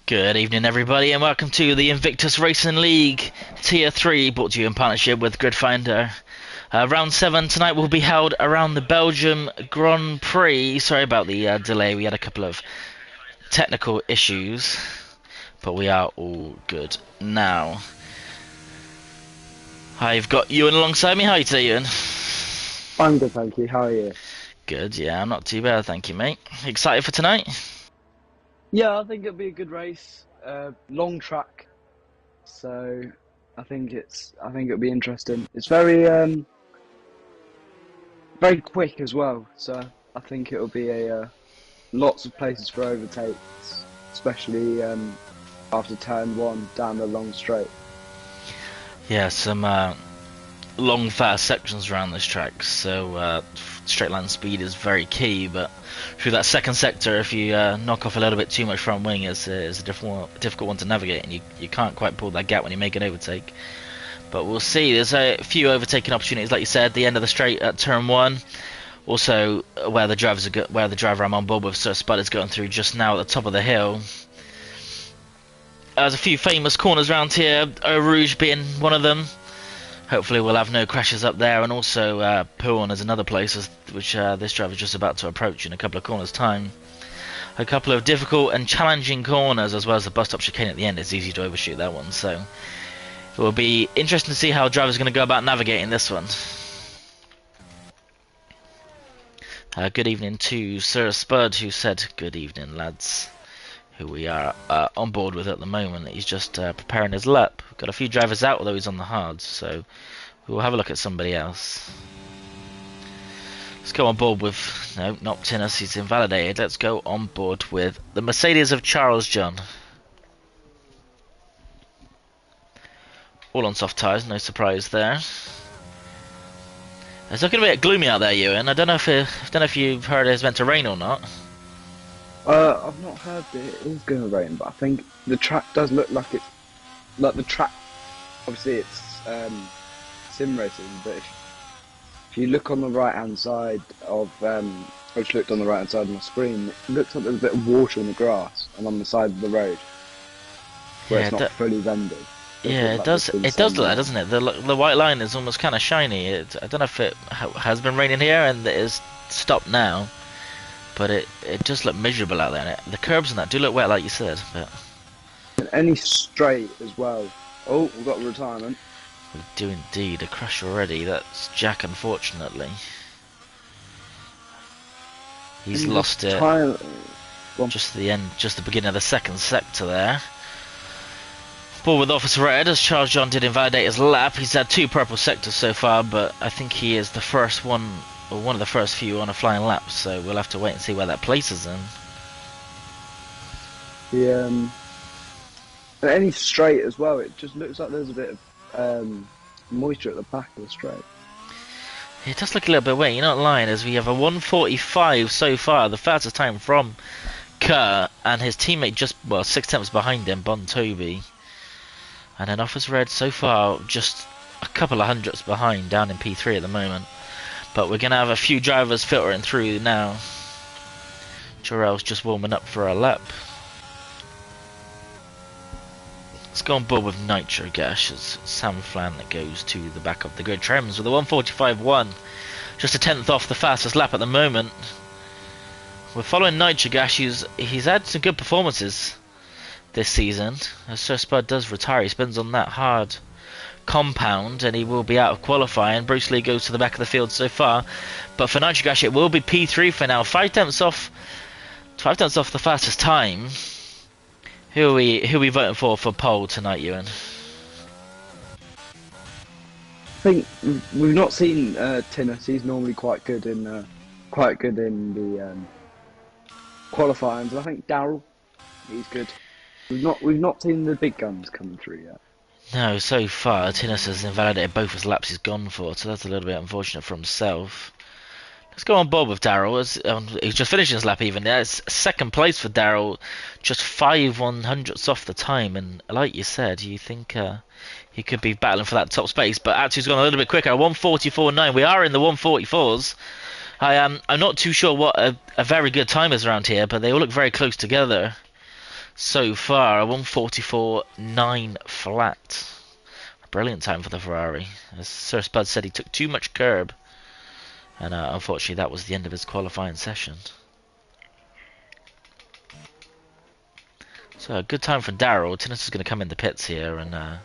Good evening, everybody, and welcome to the Invictus Racing League Tier 3, brought to you in partnership with Gridfinder. Round 7 tonight will be held around the Belgian Grand Prix. Sorry about the delay, we had a couple of technical issues, but we are all good now. I've got Ewan alongside me. How are you today, Ewan? I'm good, thank you. How are you? Good, yeah, I'm not too bad, thank you, mate. Excited for tonight? Yeah, I think it'll be a good race. Long track, so I think it'll be interesting. It's very very quick as well, so I think it'll be a lots of places for overtakes, especially after turn 1 down the long straight. Yeah, some long, fast sections around this track, so straight line speed is very key, but through that second sector, if you knock off a little bit too much front wing, it's a difficult one to navigate, and you can't quite pull that gap when you make an overtake. But we'll see. There's a few overtaking opportunities, like you said, the end of the straight at turn 1. Also, where the driver I'm on board with, so Spud is going through just now at the top of the hill. There's a few famous corners around here, Eau Rouge being one of them. Hopefully we'll have no crashes up there, and also Pouin is another place which this driver is just about to approach in a couple of corners' time. A couple of difficult and challenging corners, as well as the bus stop chicane at the end. It's easy to overshoot that one, so it will be interesting to see how the driver's going to go about navigating this one. Good evening to Sir Spud, who said good evening, lads, who we are on board with at the moment. He's just preparing his lap. We've got a few drivers out, although he's on the hards, so we'll have a look at somebody else. Let's go on board with, no, not Tinnis, he's invalidated. Let's go on board with the Mercedes of Charles John. All on soft tyres, no surprise there. It's looking a bit gloomy out there, Ewan. I don't know if you've heard it's meant to rain or not. I've not heard that it is going to rain, but I think the track does look like it's like the track. Obviously, it's sim racing, but if you look on the right hand side of, I just looked on the right hand side of my screen. It looks like there's a bit of water in the grass and on the side of the road where it's not fully rendered. Yeah, it does. It does look that, doesn't it? The white line is almost kind of shiny. I don't know if it has been raining here and it is stopped now. But it does look miserable out there. The curbs and that do look wet, like you said. But any straight as well. Oh, we've got a retirement. We do indeed. A crash already. That's Jack, unfortunately. He's lost it. Just the end, just the beginning of the second sector there. Ball with Officer Red, as Charles John did invalidate his lap. He's had 2 purple sectors so far, but I think he is the first one, or one of the first few on a flying lap, so we'll have to wait and see where that places him. Any straight as well, it just looks like there's a bit of moisture at the back of the straight. It does look a little bit wet, you're not lying, as we have a 1:45 so far, the fastest time from Kerr, and his teammate just, 6 tenths behind him, Bon Toby. And then Officer Red so far just a couple of hundredths behind, down in P3 at the moment. But we're going to have a few drivers filtering through now. Jarrell's just warming up for a lap. Let's go on board with Nitro Gash as Sam Flan goes to the back of the grid. Trems with a 1:45.1, just a tenth off the fastest lap at the moment. We're following Nitro Gash, he's had some good performances this season. As Sir Spud does retire, he spins on that hard compound and he will be out of qualifying. Bruce Lee goes to the back of the field so far, but for Nitro Gash it will be P3 for now. 5 tenths off the fastest time. Who are we voting for pole tonight, Ewan? I think we've not seen Tinnis. He's normally quite good in the qualifying. I think Darrell, he's good. We've not seen the big guns coming through yet. No, so far Tinnis has invalidated both his laps he's gone for, so that's a little bit unfortunate for himself. Let's go on board with Darrell. He's just finishing his lap even. It's second place for Darrell, just 5/100ths off the time, and like you said, you think he could be battling for that top space, but actually he's gone a little bit quicker. 1:44.9. We are in the 1:44s. I'm not too sure what a very good time is around here, but they all look very close together. so far. A 1:44.9 flat. A brilliant time for the Ferrari. As Sir Spud said, he took too much curb, and unfortunately that was the end of his qualifying session. So a good time for Darrell. Tinnis is going to come in the pits here and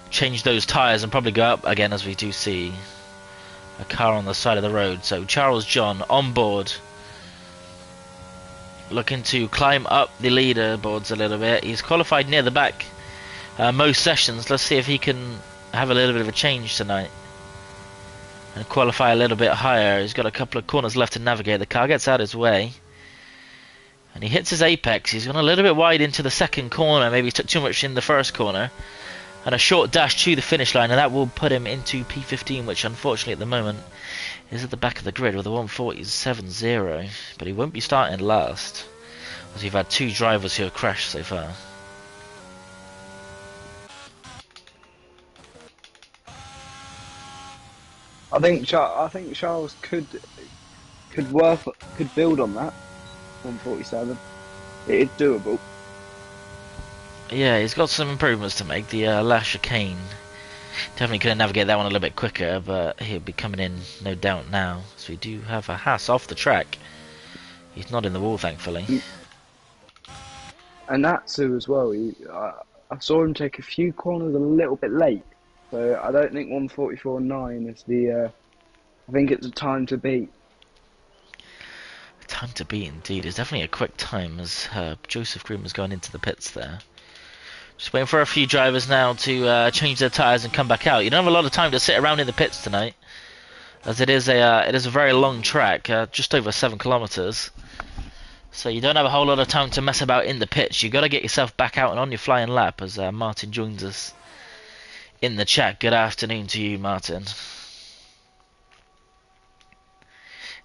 change those tyres and probably go up again, as we do see a car on the side of the road. So Charles John on board, looking to climb up the leaderboards a little bit. He's qualified near the back most sessions. Let's see if he can have a little bit of a change tonight and qualify a little bit higher. He's got a couple of corners left to navigate. The car gets out of his way and he hits his apex. He's gone a little bit wide into the second corner. Maybe he took too much in the first corner. And a short dash to the finish line, and that will put him into P15, which unfortunately at the moment is at the back of the grid with a 1:47.0. But he won't be starting last, as we've had two drivers who have crashed so far. I think Charles could build on that 147. It is doable. Yeah, he's got some improvements to make. The last chicane, definitely could navigate that one a little bit quicker, but he'll be coming in no doubt now. So we do have a Haas off the track. He's not in the wall, thankfully. And Natsu as well. I saw him take a few corners a little bit late, so I don't think 1:44.9 is the. I think it's a time to beat. Time to beat, indeed. It's definitely a quick time, as Joseph Groom has gone into the pits there. Just waiting for a few drivers now to change their tyres and come back out. You don't have a lot of time to sit around in the pits tonight, as it is a very long track, just over 7 kilometres. So you don't have a whole lot of time to mess about in the pits. You've got to get yourself back out and on your flying lap, as Martin joins us in the chat. Good afternoon to you, Martin. Is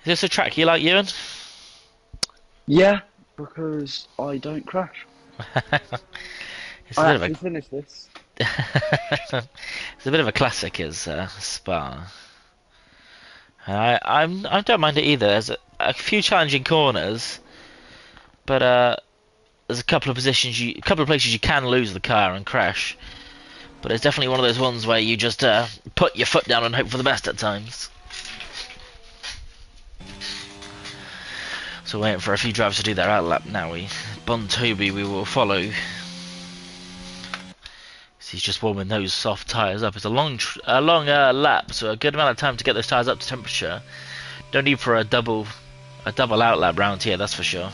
this a track you like, Ewan? Yeah, because I don't crash. I actually finished this. It's a bit of a classic, is Spa. I don't mind it either. There's a few challenging corners, but there's a couple of places you can lose the car and crash. But it's definitely one of those ones where you just put your foot down and hope for the best at times. So waiting for a few drivers to do their outlap now. Bontobi we will follow. He's just warming those soft tyres up. It's a long lap, so a good amount of time to get those tyres up to temperature. Don't need for a double outlap round here, that's for sure.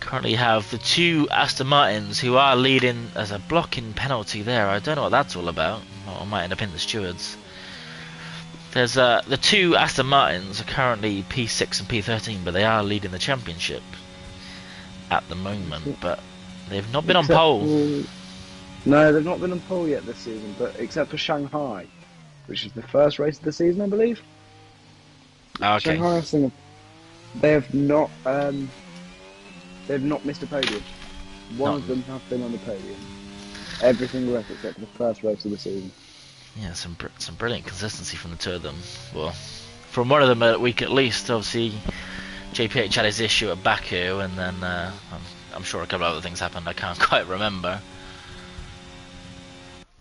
Currently have the two Aston Martins who are leading as a blocking penalty there. I don't know what that's all about. I might end up in the stewards. There's the two Aston Martins are currently P6 and P13, but they are leading the championship at the moment. But they've not been on pole. No, they've not been on pole yet this season, but except for Shanghai, which is the first race of the season, I believe. Oh, okay. Shanghai, I think, they have not missed a podium. One of them have been on the podium. Every single race except for the first race of the season. Yeah, some brilliant consistency from the two of them. Well, from one of them a week at least. Obviously, JPH had his issue at Baku, and then I'm sure a couple of other things happened. I can't quite remember.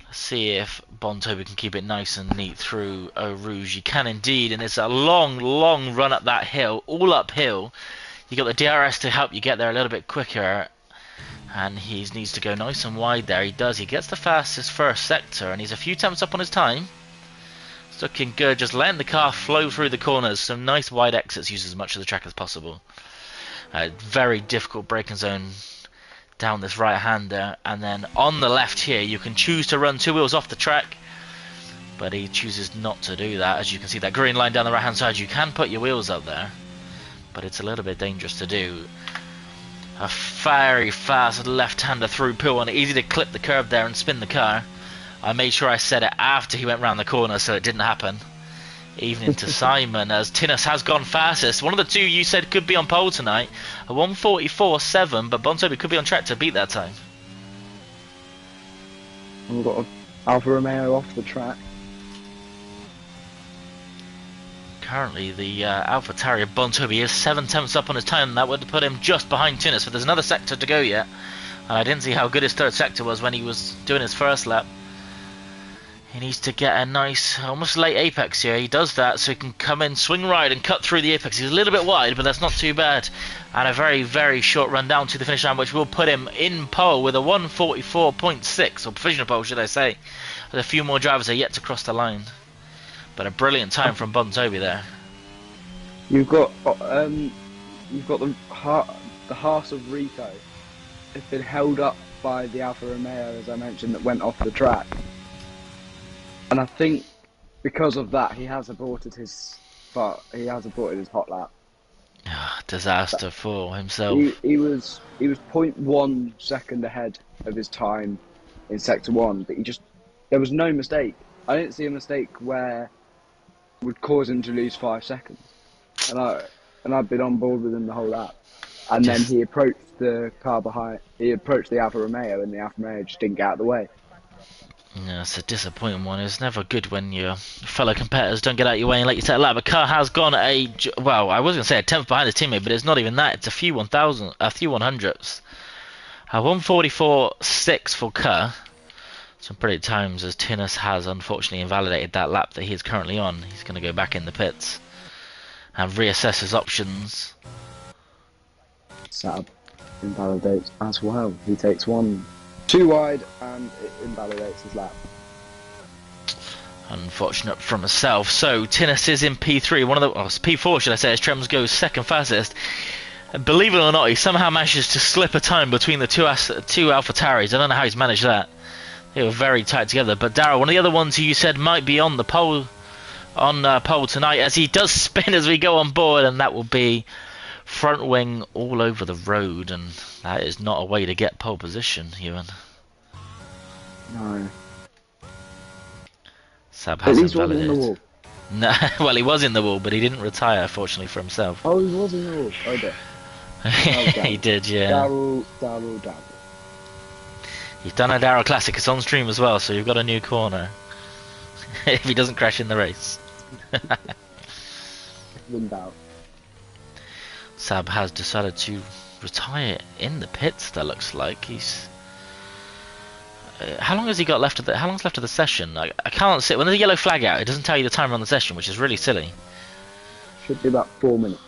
Let's see if Bontobi can keep it nice and neat through Eau Rouge. He can indeed, and it's a long run up that hill, all uphill. You got the DRS to help you get there a little bit quicker. And he needs to go nice and wide there. He does. He gets the fastest first sector, and he's a few tenths up on his time. It's looking good. Just letting the car flow through the corners. Some nice wide exits. Use as much of the track as possible. Very difficult braking zone down this right-hander. And then on the left here, you can choose to run two wheels off the track. But he chooses not to do that. As you can see, that green line down the right-hand side, you can put your wheels up there. But it's a little bit dangerous to do. A very fast left-hander through Pool, easy to clip the curb there and spin the car. I made sure I said it after he went round the corner so it didn't happen. Evening to Simon, as Tinnis has gone fastest. One of the two you said could be on pole tonight. A 1:44.7, but Bontobi could be on track to beat that time. We've got Alfa Romeo off the track. currently the AlphaTauri of Bontobi is 7 tenths up on his time. That would put him just behind Tinnis, but there's another sector to go yet. And I didn't see how good his third sector was when he was doing his first lap. He needs to get a nice, almost late apex here. He does that so he can come in, swing right and cut through the apex. He's a little bit wide, but that's not too bad. And a very, very short run down to the finish line, which will put him in pole with a 1:44.6, or provisional pole, should I say. There's a few more drivers are yet to cross the line. But a brilliant time from Bontobi there. You've got the Haas of Rico. It's been held up by the Alfa Romeo, as I mentioned, that went off the track. And I think because of that, he has aborted his hot lap. Disaster for himself. He was 0.1 second ahead of his time in sector 1, but there was no mistake. I didn't see a mistake where would cause him to lose 5 seconds. And I've been on board with him the whole lap. And then he approached the car behind. He approached the Alfa Romeo, and the Alfa Romeo just didn't get out of the way. Yeah, it's a disappointing one. It's never good when your fellow competitors don't get out of your way and let you take a lap. The car has gone well, I was going to say a tenth behind his teammate, but it's not even that. It's a few 100ths. 1:44.6 for Kerr. Some pretty times, as Tinnis has unfortunately invalidated that lap that he is currently on. He's going to go back in the pits and reassess his options. Sab invalidates as well. He takes one too wide and it invalidates his lap. Unfortunate from himself. So Tinnis is in P3, P4 should I say, as Trems goes second fastest. And believe it or not, he somehow manages to slip a time between the two AlphaTauris. I don't know how he's managed that. They were very tight together. But Darryl, one of the other ones who you said might be on the pole tonight, as he does spin as we go on board, and that will be front wing all over the road, and that is not a way to get pole position, Ewan. No. Sab has at least wasn't in the wall. No, well, he was in the wall, but he didn't retire, fortunately for himself. Oh, he was in the wall. Oh, dear. He did, yeah. Darryl. He's done a Darryl Classic. It's on stream as well, so you've got a new corner. If he doesn't crash in the race. Wind out. Sab has decided to retire in the pits, that looks like. He's... how long has he got left of how long's left of the session? I can't see. When there's a yellow flag out, it doesn't tell you the timer on the session, which is really silly. Should be about 4 minutes.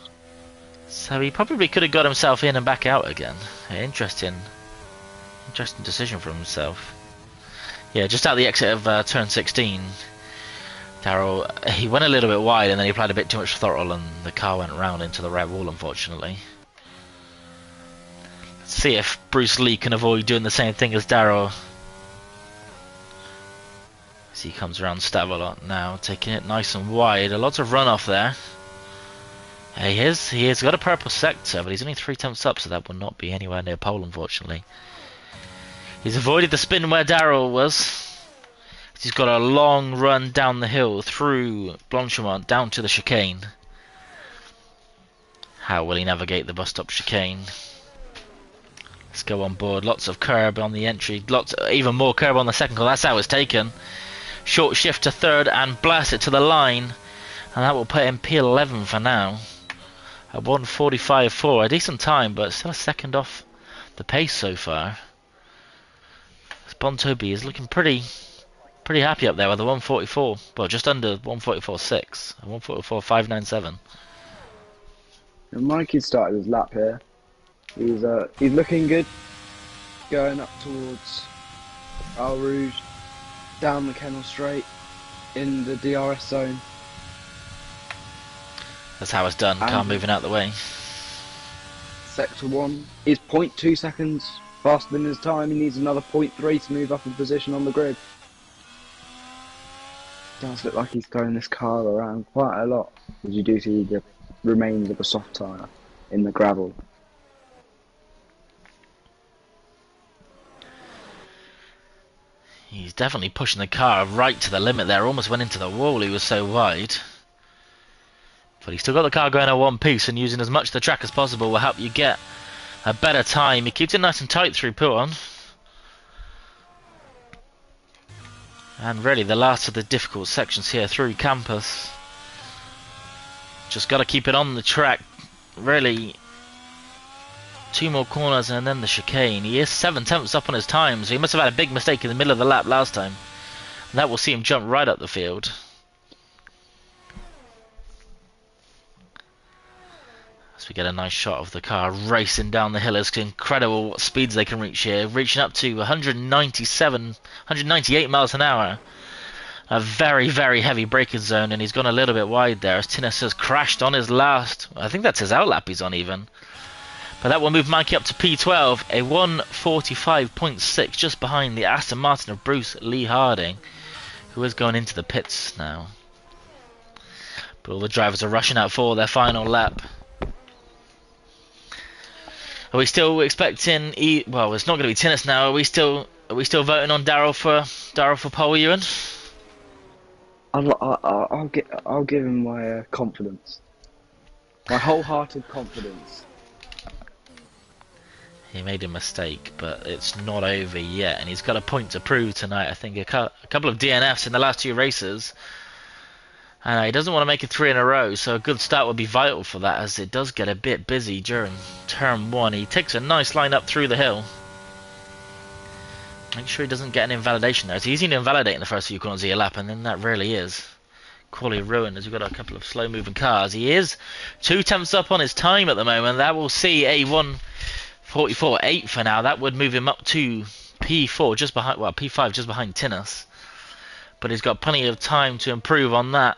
So he probably could have got himself in and back out again. Interesting decision from himself. Yeah, just out the exit of turn 16, Darryl, he went a little bit wide and then he applied a bit too much throttle and the car went round into the red wall, unfortunately. Let's see if Bruce Lee can avoid doing the same thing as Darryl. As he comes around Stavelot now, taking it nice and wide. A lot of runoff there. He has got a purple sector, but he's only 3 tenths up, so that will not be anywhere near pole, unfortunately. He's avoided the spin where Darryl was. He's got a long run down the hill through Blanchimont down to the chicane. How will he navigate the bus stop chicane? Let's go on board. Lots of curb on the entry. Even more curb on the second call. That's how it's taken. Short shift to third and blast it to the line. And that will put him P11 for now. At 1:45.4. A decent time, but still a second off the pace so far. Bontobi is looking pretty happy up there with the 1:44. Well, just under 1:44.6. 1:44.597. Mikey's started his lap here. He's looking good. Going up towards Al Rouge, down the Kennel Straight, in the DRS zone. That's how it's done. Car moving out the way. Sector 1 is 0.2 seconds faster than his time. He needs another 0.3 to move up in position on the grid. Does look like he's throwing this car around quite a lot, as you do see the remains of a soft tyre in the gravel. He's definitely pushing the car right to the limit there. Almost went into the wall, he was so wide. But he's still got the car going at one piece, and using as much of the track as possible will help you get a better time. He keeps it nice and tight through Pouon. And really the last of the difficult sections here through campus. Just got to keep it on the track. Really, 2 more corners and then the chicane. He is 7/10 up on his time, so he must have had a big mistake in the middle of the lap last time. And that will see him jump right up the field. As we get a nice shot of the car racing down the hill. It's incredible what speeds they can reach here, reaching up to 198 miles an hour. A very, very heavy braking zone, and he's gone a little bit wide there as Tinnis has crashed on his last, I think that's his outlap he's on even. But that will move Mikey up to P12, a 1:45.6, just behind the Aston Martin of Bruce Lee Harding, who is going into the pits now. But all the drivers are rushing out for their final lap. Are we still expecting? Well, it's not going to be Tinnis now. Are we still voting on Daryl for pole, Ewan? I'll give him my confidence, my wholehearted confidence. He made a mistake, but it's not over yet, and he's got a point to prove tonight. I think a couple of DNFs in the last 2 races, and he doesn't want to make it 3 in a row, so a good start would be vital for that, as it does get a bit busy during turn 1. He takes a nice line up through the hill. Make sure he doesn't get an invalidation there. It's easy to invalidate in the first few corners of your lap, and then that really is quality ruined, as we've got a couple of slow moving cars. He is 2/10 up on his time at the moment. That will see a 1:44.8 for now. That would move him up to P4, just behind, well, P5 just behind Tinnis. But he's got plenty of time to improve on that.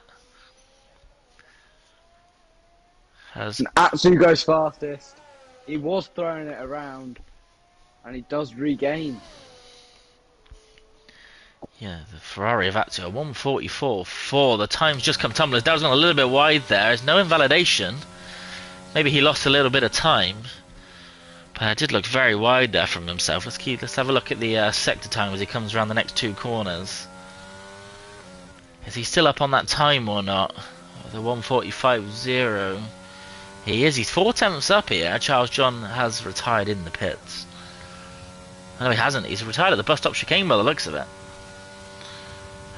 Atsu goes fastest. He was throwing it around, and he does regain. Yeah, the Ferrari of Atsu, 1:44.4. The time's just come tumbling. That was gone a little bit wide there. There's no invalidation. Maybe he lost a little bit of time. But it did look very wide there from himself. Let's have a look at the sector time as he comes around the next 2 corners. Is he still up on that time or not? The 1:45.0. He is. He's 4/10 up here. Charles John has retired in the pits. No, he hasn't. He's retired at the bus stop chicane by the looks of it.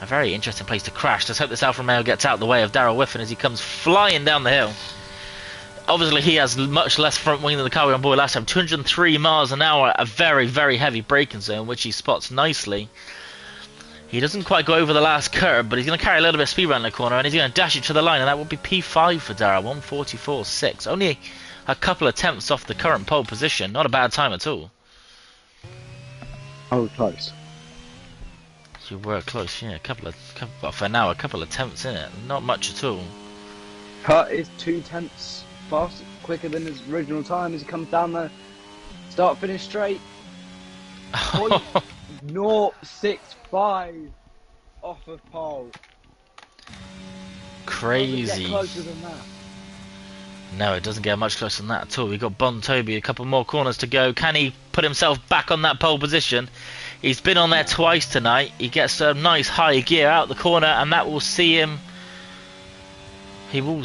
A very interesting place to crash. Let's hope this Alfa Romeo gets out of the way of Darrell Whiffen as he comes flying down the hill. Obviously, he has much less front wing than the car we were on board last time. 203 miles an hour, a very, very heavy braking zone, which he spots nicely. He doesn't quite go over the last curb, but he's going to carry a little bit of speed around the corner, and he's going to dash it to the line, and that will be P5 for Darrell, 1:44.6. Only a couple of tenths off the current pole position. Not a bad time at all. Oh, close. You were close, yeah. Well, for now, a couple of tenths in it. Not much at all. Kurt is 2/10 quicker than his original time as he comes down the start finish straight. 0.065 off of pole. Crazy. Doesn't get closer than that. No, it doesn't get much closer than that at all. We've got Bon Toby, a couple more corners to go. Can he put himself back on that pole position? He's been on there twice tonight. He gets a nice high gear out the corner, and that will see him. He will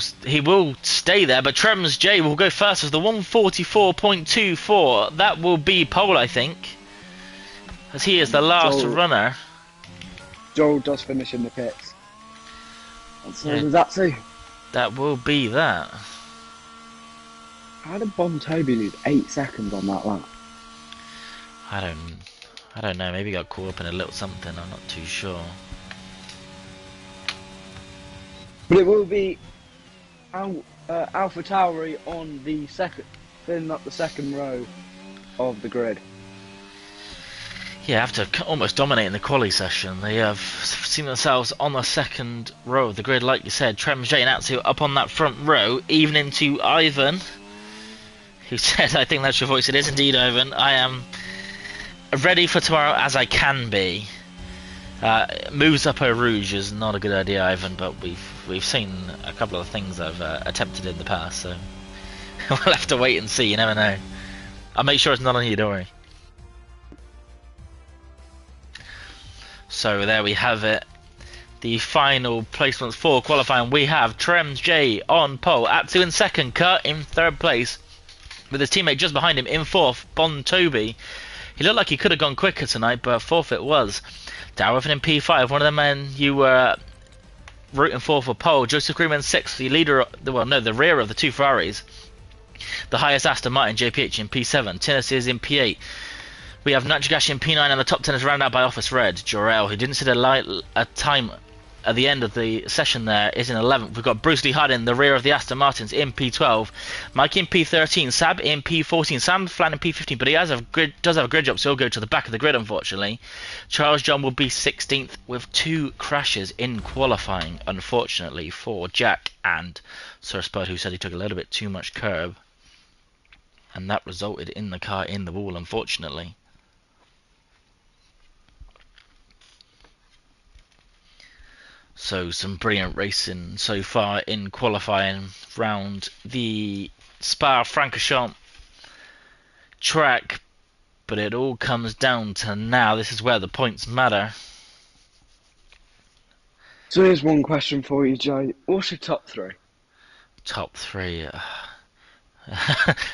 stay there, but Trems J will go first as the 1:44.24. That will be pole, I think, as he is the last runner. Joel does finish in the pits. And so does Atsu. That will be that. How did Bon Toby lose 8 seconds on that lap? I don't know. Maybe he got caught up in a little something. I'm not too sure. But it will be Alpha Tauri on the second, filling up the second row of the grid. Yeah, after almost dominating the quali session, they have seen themselves on the second row of the grid, like you said. Trem J and Atsu up on that front row, even into Ivan, who said, I think that's your voice. It is indeed, Ivan. I am ready for tomorrow as I can be. Moves up Eau Rouge is not a good idea, Ivan, but we've seen a couple of things I've attempted in the past, so we'll have to wait and see. You never know. I'll make sure it's not on you, don't worry. So there we have it. The final placements for qualifying. We have Trems J on pole, Atsu in second, Kurt in third place, with his teammate just behind him in fourth, Bon Toby. He looked like he could have gone quicker tonight, but fourth it was. Darwin in P5, one of the men you were rooting for pole. Joseph Greenman 6th, the leader, well, no, the rear of the two Ferraris. The highest Aston Martin, JPH in P7. Tinnis is in P8. We have Nitrogash in P9, and the top 10 is rounded out by Office Red. Jorel, who didn't set a time at the end of the session there, is in 11th. We've got Bruce Lee Hudd in the rear of the Aston Martins in P12. Mike in P13. Sab in P14. Sam Flan in P15, but he does have a grid job, so he'll go to the back of the grid, unfortunately. Charles John will be 16th with 2 crashes in qualifying, unfortunately, for Jack and Sir Spud, who said he took a little bit too much curb. And that resulted in the car in the wall, unfortunately. So some brilliant racing so far in qualifying round the Spa-Francorchamps track, but it all comes down to now. This is where the points matter. So here's one question for you, Joe. What's your top 3? Top 3.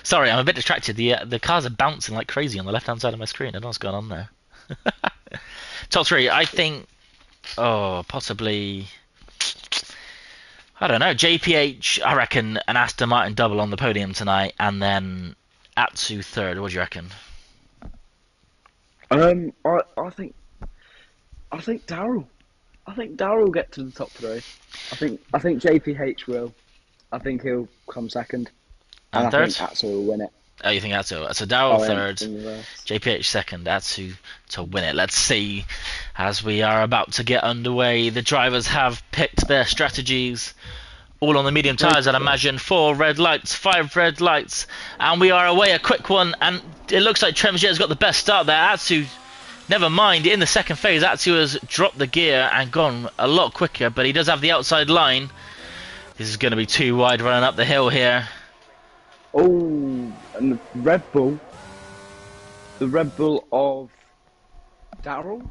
Sorry, I'm a bit distracted. The cars are bouncing like crazy on the left-hand side of my screen. I don't know what's going on there. Top 3, I think. Oh, possibly. I don't know. JPH, I reckon an Aston Martin double on the podium tonight, and then Atsu 3rd. What do you reckon? I think Darryl. I think Darryl will get to the top 3. I think JPH will. I think he'll come 2nd. And I 3rd? think Atsu will win it. Oh, you think Atsu? So Darryl 3rd, JPH 2nd, Atsu to win it. Let's see, as we are about to get underway. The drivers have picked their strategies, all on the medium tyres, I'd imagine. 4 red lights, 5 red lights, and we are away. A quick one, and it looks like Tremsjet's got the best start there. Atsu, never mind, in the second phase, Atsu has dropped the gear and gone a lot quicker, but he does have the outside line. This is going to be too wide running up the hill here. Oh, and the Red Bull of Darryl?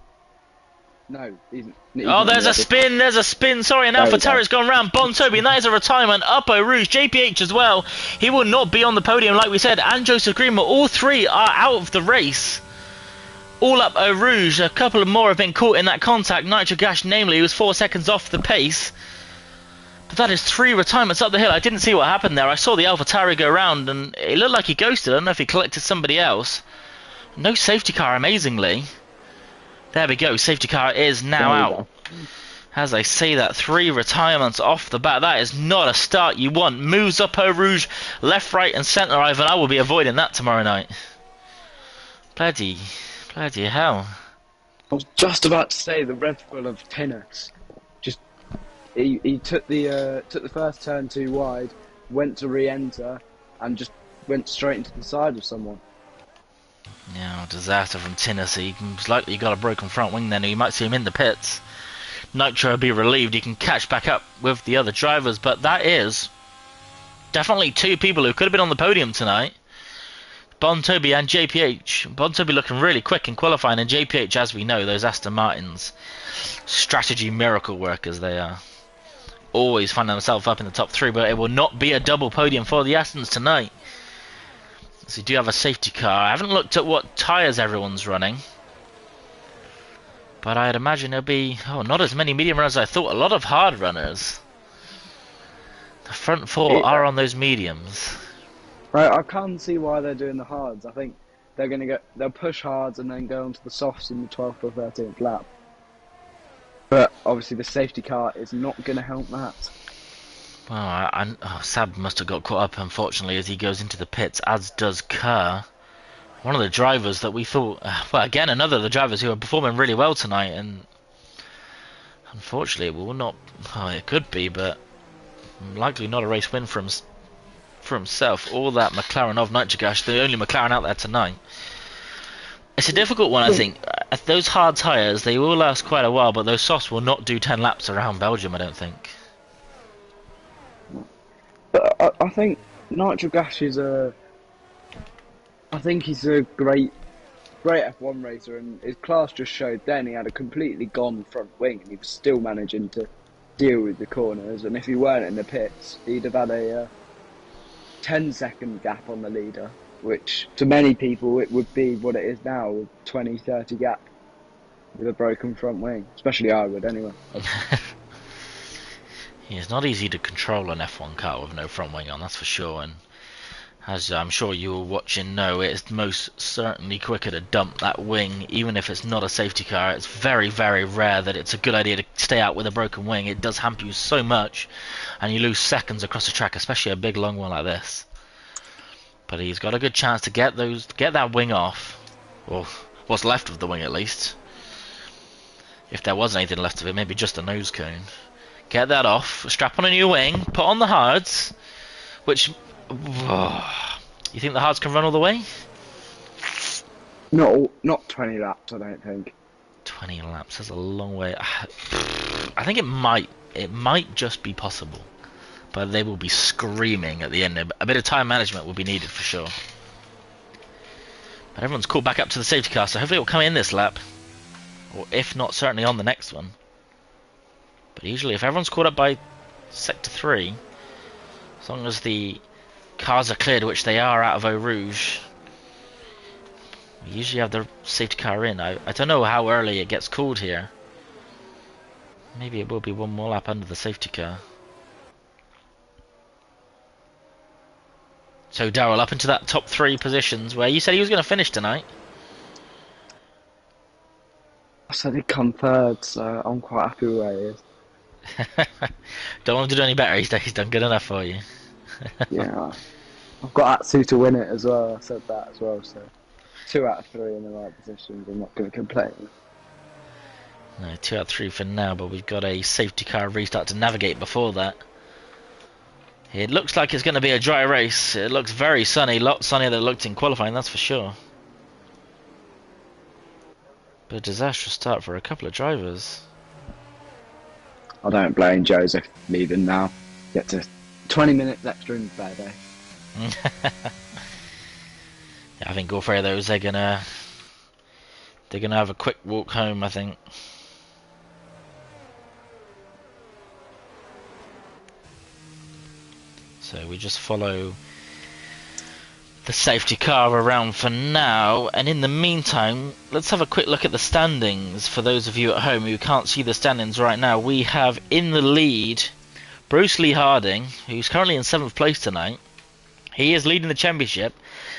No, he's oh, there's a spin, sorry, and AlphaTauri's gone round Bontobi, and that is a retirement. Up Eau Rouge, JPH as well. He will not be on the podium, like we said, and Joseph Greenman. All 3 are out of the race. All up Eau Rouge. A couple of more have been caught in that contact. Nitrogash, namely, was 4 seconds off the pace. But that is 3 retirements up the hill. I didn't see what happened there. I saw the AlphaTauri go round, and it looked like he ghosted. I don't know if he collected somebody else. No safety car, amazingly. There we go. Safety car is now out. As I say that, 3 retirements off the bat. That is not a start you want. Moves up Eau Rouge, left, right, and centre, Ivan. I will be avoiding that tomorrow night. Bloody hell. I was just about to say the Red Bull of tennis. He took the first turn too wide, went to re-enter, and just went straight into the side of someone. Yeah, disaster from Tennessee. He's likely got a broken front wing then. You might see him in the pits. Nitro will be relieved. He can catch back up with the other drivers, but that is definitely 2 people who could have been on the podium tonight. Bontobi and JPH. Bontobi looking really quick in qualifying, and JPH, as we know, those Aston Martins, strategy miracle workers they are. Always find themselves up in the top 3, but it will not be a double podium for the Astons tonight. So you do have a safety car. I haven't looked at what tyres everyone's running, but I'd imagine there'll be not as many medium runners as I thought. A lot of hard runners. The front 4 are on those mediums. Right, I can't see why they're doing the hards. I think they'll push hards and then go onto the softs in the 12th or 13th lap. But obviously the safety car is not going to help that. Well, Sab must have got caught up, unfortunately, as he goes into the pits, as does Kerr. One of the drivers that we thought... well, again, another of the drivers who are performing really well tonight, and unfortunately it will not... oh, it could be, but likely not a race win for himself. All that McLaren of Nitrogash, the only McLaren out there tonight. It's a difficult one, I think. Those hard tyres, they will last quite a while, but those softs will not do 10 laps around Belgium, I don't think. But I think Nitrogash is I think he's a great F1 racer, and his class just showed then he had a completely gone front wing, and he was still managing to deal with the corners, and if he weren't in the pits, he'd have had a 10-second gap on the leader, which to many people it would be what it is now, a 20-30 gap with a broken front wing. Especially I would, anyway. It's not easy to control an F1 car with no front wing on, that's for sure, and as I'm sure you all watching know, it's most certainly quicker to dump that wing, even if it's not a safety car. It's very, very rare that it's a good idea to stay out with a broken wing. It does hamper you so much, and you lose seconds across the track, especially a big long one like this. But he's got a good chance to get that wing off, or what's left of the wing at least. If there was anything left of it, maybe just a nose cone. Get that off, strap on a new wing, put on the hards, which... You think the hards can run all the way? Not 20 laps, I don't think. 20 laps, that's a long way. I think it might just be possible. But they will be screaming at the end. A bit of time management will be needed for sure. But everyone's called back up to the safety car, so hopefully it will come in this lap. Or if not, certainly on the next one. But usually if everyone's caught up by Sector 3, as long as the cars are cleared, which they are out of Eau Rouge, we usually have the safety car in. I don't know how early it gets called here. Maybe it will be one more lap under the safety car. So Darryl, up into that top 3 positions where you said he was going to finish tonight. I said he'd come third, so I'm quite happy with where he is. Don't want him to do any better. He's done good enough for you. Yeah, I've got Atsu to win it as well. I said that as well. So 2 out of 3 in the right positions. I'm not going to complain. No, 2 out of 3 for now, but we've got a safety car restart to navigate before that. It looks like it's going to be a dry race. It looks very sunny, a lot sunnier than it looked in qualifying, that's for sure. But a disastrous start for a couple of drivers. I don't blame Joseph leaving now. Get to 20 minutes extra in the spare day. Yeah, I think all 3 of those they're gonna have a quick walk home, I think. So we just follow the safety car around for now, and in the meantime let's have a quick look at the standings. For those of you at home who can't see the standings right now, we have in the lead Bruce Lee Harding, who's currently in 7th place tonight. He is leading the championship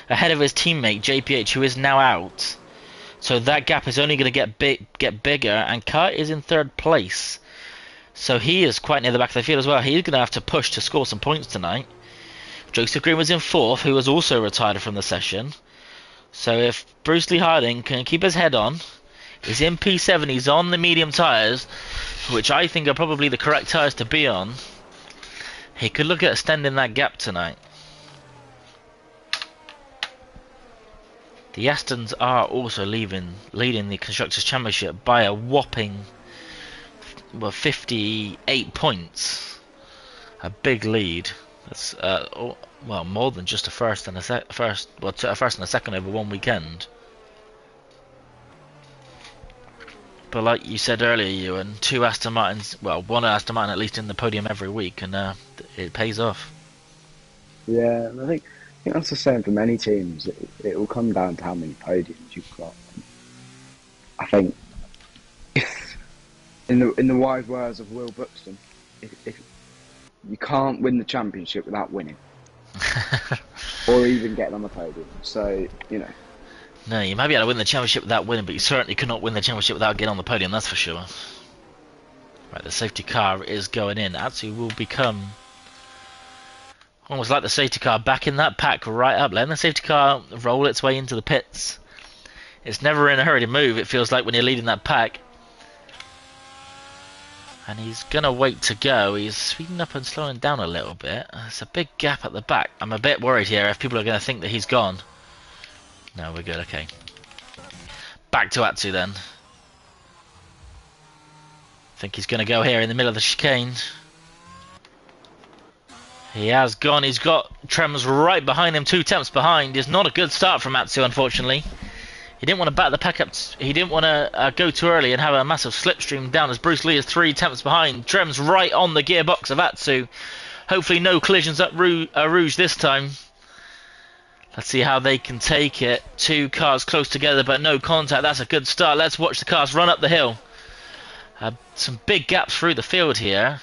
ahead of his teammate JPH, who is now out, so that gap is only going to get bigger, and Kurt is in 3rd place, so he is quite near the back of the field as well. He's going to have to push to score some points tonight. Joseph Green was in 4th, who was also retired from the session. So if Bruce Lee Harding can keep his head on, he's in P7, he's on the medium tyres, which I think are probably the correct tyres to be on. He could look at extending that gap tonight. The Astons are also leading the Constructors' Championship by a whopping 58 points. A big lead. That's well, more than just a first and a second over one weekend. But like you said earlier, Ewan, 2 Aston Martins, well, 1 Aston Martin at least in the podium every week, and it pays off. Yeah, and I think that's the same for many teams. It will come down to how many podiums you've got. I think, in the wise words of Will Buxton, if you can't win the championship without winning, or even getting on the podium. So No, you might be able to win the championship without winning, but you certainly cannot win the championship without getting on the podium, that's for sure. Right, the safety car is going in. Atsu will become almost like the safety car back in that pack right up, letting the safety car roll its way into the pits. It's never in a hurry to move, it feels like, when you're leading that pack. And he's going to wait to go. He's speeding up and slowing down a little bit. There's a big gap at the back. I'm a bit worried here if people are going to think that he's gone. No, we're good, okay. Back to Atsu then. I think he's going to go here in the middle of the chicane. He has gone. He's got Trems right behind him, 2 tenths behind. It's not a good start from Atsu, unfortunately. He didn't want to back the pack up. He didn't want to go too early and have a massive slipstream down as Bruce Lee is 3 tenths behind. Trems right on the gearbox of Atsu. Hopefully no collisions at Rouge this time. Let's see how they can take it. 2 cars close together but no contact. That's a good start. Let's watch the cars run up the hill. Some big gaps through the field here.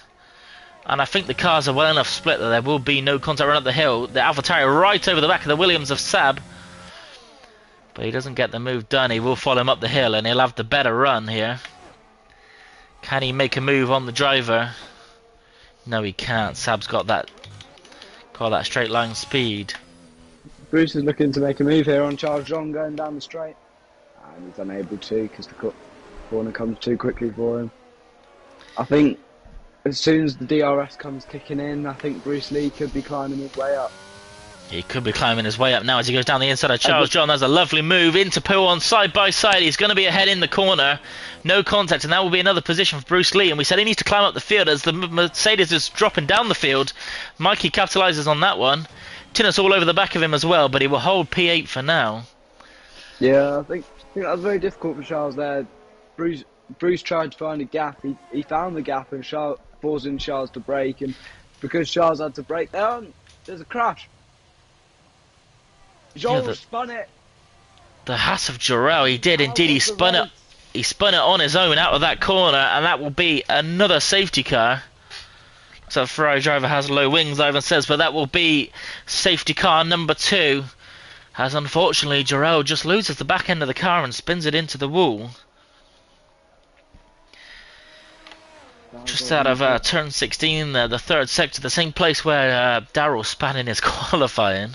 And I think the cars are well enough split that there will be no contact run up the hill. The AlphaTauri right over the back of the Williams of Sab. But he doesn't get the move done. He will follow him up the hill and he'll have the better run here. Can he make a move on the driver? No, he can't. Sab's got that straight line speed. Bruce is looking to make a move here on Charles John going down the straight. And he's unable to because the corner comes too quickly for him. I think as soon as the DRS comes kicking in, I think Bruce Lee could be climbing his way up. He could be climbing his way up now as he goes down the inside of Charles John. There's a lovely move into Pooh on side by side. He's going to be ahead in the corner. No contact, and that will be another position for Bruce Lee. And we said he needs to climb up the field as the Mercedes is dropping down the field. Mikey capitalises on that one. Tinnis all over the back of him as well, but he will hold P8 for now. Yeah, I think that was very difficult for Charles there. Bruce tried to find a gap. He found the gap and forcing Charles to brake. And because Charles had to brake, there's a crash. Joel spun it. The Haas of Jarrell, he did indeed. He spun it. He spun it on his own out of that corner, and that will be another safety car. So Ferrari driver has low wings, Ivan says, but that will be safety car number 2. As unfortunately Jarrell just loses the back end of the car and spins it into the wall. Just out of turn 16, the third sector, the same place where Darrell span in his qualifying.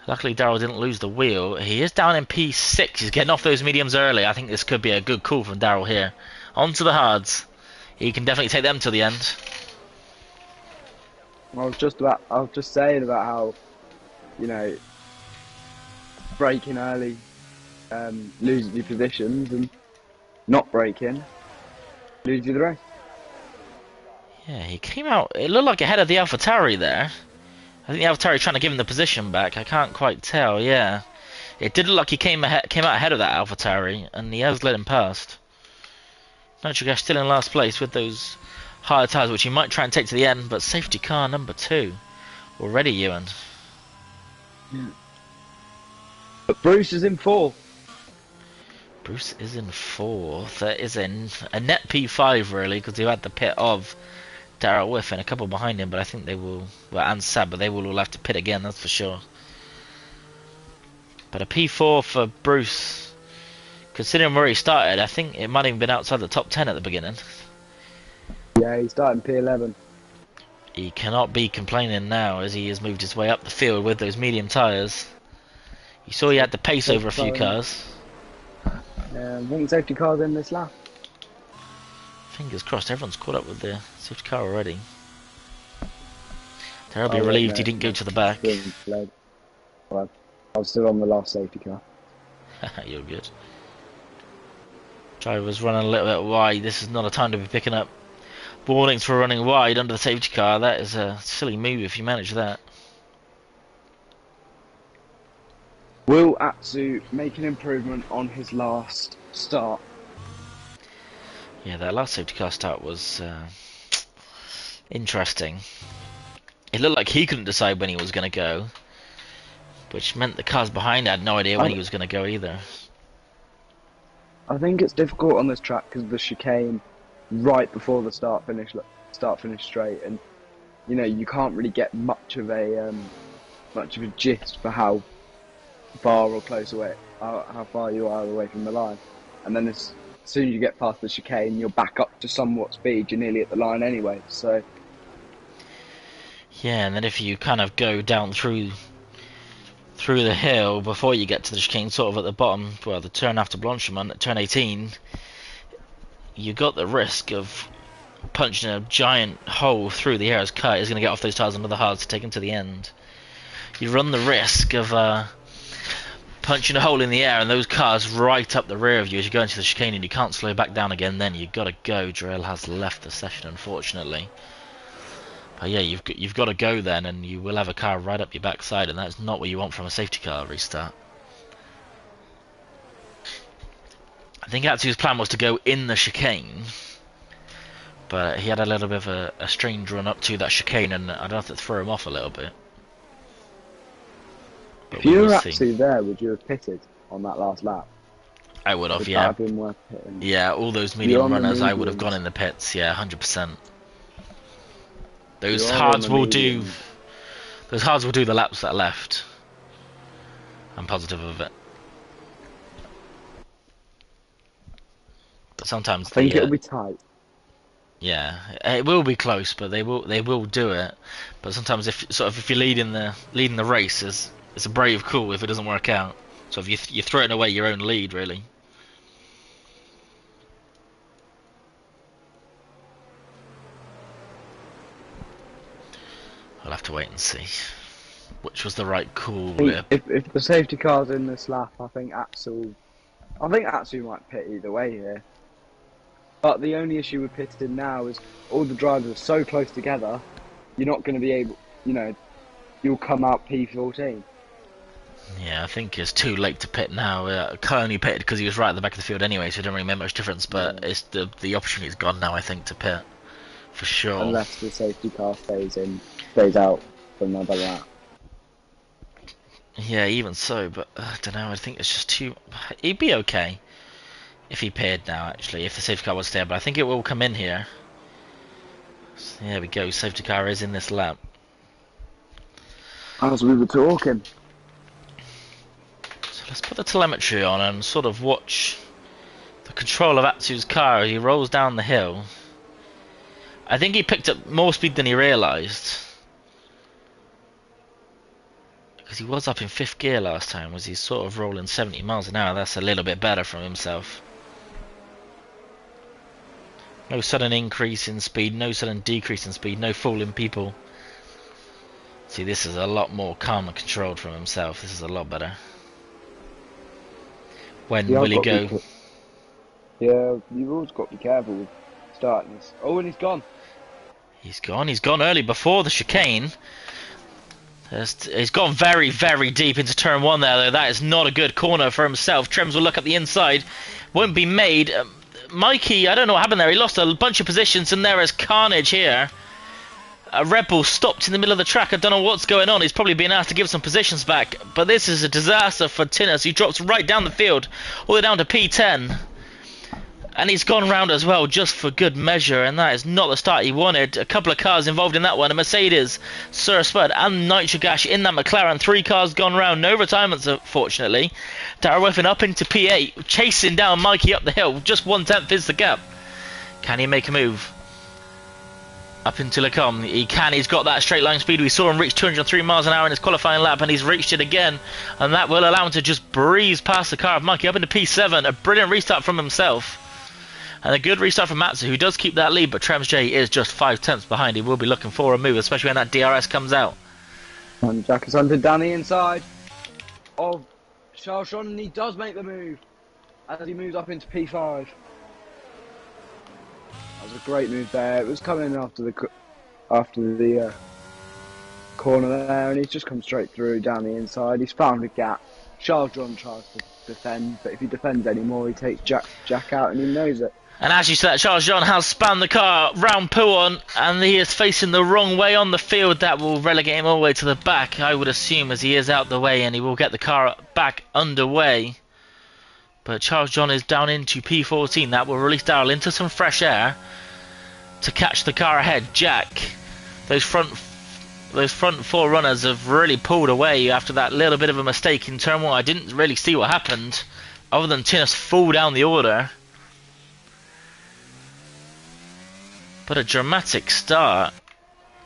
Luckily Darrell didn't lose the wheel. He is down in P6. He's getting off those mediums early. I think this could be a good call from Darrell here. On to the hards. He can definitely take them to the end. I was just saying about how, you know, braking early loses you positions, and not braking loses you the race. Yeah, he came out. It looked like ahead of the AlphaTauri there. I think the AlphaTauri trying to give him the position back. I can't quite tell. Yeah, it did look like he came out ahead of that AlphaTauri, and he has let him past. Nitrogash still in last place with those higher tyres, which he might try and take to the end. But safety car number 2 already, Ewan. Yeah. But Bruce is in 4th. Bruce is in 4th. That is a net P5 really, because he had the pit of Darrell Whiff and a couple behind him, but I think they will, well, and Sab, but they will all have to pit again, that's for sure. But a P4 for Bruce. Considering where he started, I think it might have even been outside the top 10 at the beginning. Yeah, he started in P11. He cannot be complaining now as he has moved his way up the field with those medium tyres. You saw he had the pace over a few cars. I think safety car's in this lap. Fingers crossed, everyone's caught up with the safety car already. Terribly relieved he didn't go to the back. Well, I was still on the last safety car. You're good. Driver's running a little bit wide. This is not a time to be picking up warnings for running wide under the safety car. That is a silly move if you manage that. Will Atsu make an improvement on his last start? Yeah, that last safety car start was interesting. It looked like he couldn't decide when he was going to go, which meant the cars behind had no idea when he was going to go either. I think it's difficult on this track because of the chicane right before the start finish straight, and you know you can't really get much of a gist for how far or close away, how far you are away from the line, and then as soon as you get past the chicane, you're back up to somewhat speed. You're nearly at the line anyway, so. Yeah, and then if you kind of go down through the hill before you get to the chicane, sort of at the bottom, well, the turn after Blanchemont at turn 18, you got the risk of punching a giant hole through the air as Kurt is going to get off those tyres under the hards to take him to the end. You run the risk of punching a hole in the air and those cars right up the rear of you as you go into the chicane, and you can't slow back down again. Then you've got to go. Jarrell has left the session, unfortunately. But yeah, you've got to go then, and you will have a car right up your backside, and that's not what you want from a safety car restart. I think Atsu's plan was to go in the chicane, but he had a little bit of a strange run up to that chicane, and I'd have to throw him off a little bit. But if you were actually there, would you have pitted on that last lap? I would have, Would yeah. that have been worth pitting? Yeah, all those medium runners, I would have gone in the pits, yeah, 100%. Those You are on hards the will do. medium. Those hards will do the laps that are left. I'm positive of it. But sometimes I think the it'll be tight. yeah, it will be close, but they will do it. But sometimes if you're leading the race, it's a brave call if it doesn't work out. So if you're throwing away your own lead, really. I'll have to wait and see which was the right call. If the safety car's in this lap, I think Atsu might pit either way here. But the only issue with pitting now is all the drivers are so close together, you're not going to be able, you'll come out P14. Yeah, I think it's too late to pit now. Kai only pitted because he was right at the back of the field anyway, so it didn't really make much difference. But it's the opportunity's gone now, I think, to pit for sure. Unless the safety car stays out for another lap. Yeah, even so, but I don't know. I think it's just too. He'd be okay if he paired now. Actually, if the safety car was there, but I think it will come in here. So there we go. Safety car is in this lap. As we were talking. So let's put the telemetry on and sort of watch the control of Atsu's car as he rolls down the hill. I think he picked up more speed than he realised. Because he was up in 5th gear last time, was he sort of rolling 70 miles an hour. That's a little bit better from himself. No sudden increase in speed, no sudden decrease in speed, no falling people. See, this is a lot more calm and controlled from himself. This is a lot better. When will he go? Yeah, you've always got to be careful with starting this. Oh, and he's gone. He's gone. He's gone early before the chicane. He's gone very, very deep into turn 1 there, though. That is not a good corner for himself. Trems will look at the inside. Won't be made. Mikey, I don't know what happened there. He lost a bunch of positions, and there is carnage here. Red Bull stopped in the middle of the track. I don't know what's going on. He's probably been asked to give some positions back. But this is a disaster for Tinnis. He drops right down the field, all the way down to P10. And he's gone round as well, just for good measure, and that is not the start he wanted. A couple of cars involved in that one, a Mercedes, Sir Spud, and Nitrogash in that McLaren. 3 cars gone round, no retirements, unfortunately. Darrell Whiffen up into P8, chasing down Mikey up the hill. Just 1/10 is the gap. Can he make a move? Up into Lecombe. He can. He's got that straight line speed. We saw him reach 203 miles an hour in his qualifying lap, and he's reached it again. And that will allow him to just breeze past the car of Mikey up into P7. A brilliant restart from himself. And a good restart from Matsu, who does keep that lead, but Trems J is just 5/10 behind. He will be looking for a move, especially when that DRS comes out. And Jack is hunted down the inside of Charles John, and he does make the move as he moves up into P5. That was a great move there. It was coming after the corner there, and he's just come straight through down the inside. He's found a gap. Charles John tries to defend, but if he defends anymore, he takes Jack out, and he knows it. And as you said, Charles John has spanned the car round Pouon, and he is facing the wrong way on the field. That will relegate him all the way to the back, I would assume, as he is out the way, and he will get the car back underway. But Charles John is down into P14. That will release Darrell into some fresh air to catch the car ahead. Jack, those front 4 runners have really pulled away after that little bit of a mistake in turn 1. I didn't really see what happened, other than Tinnis fall down the order. But a dramatic start.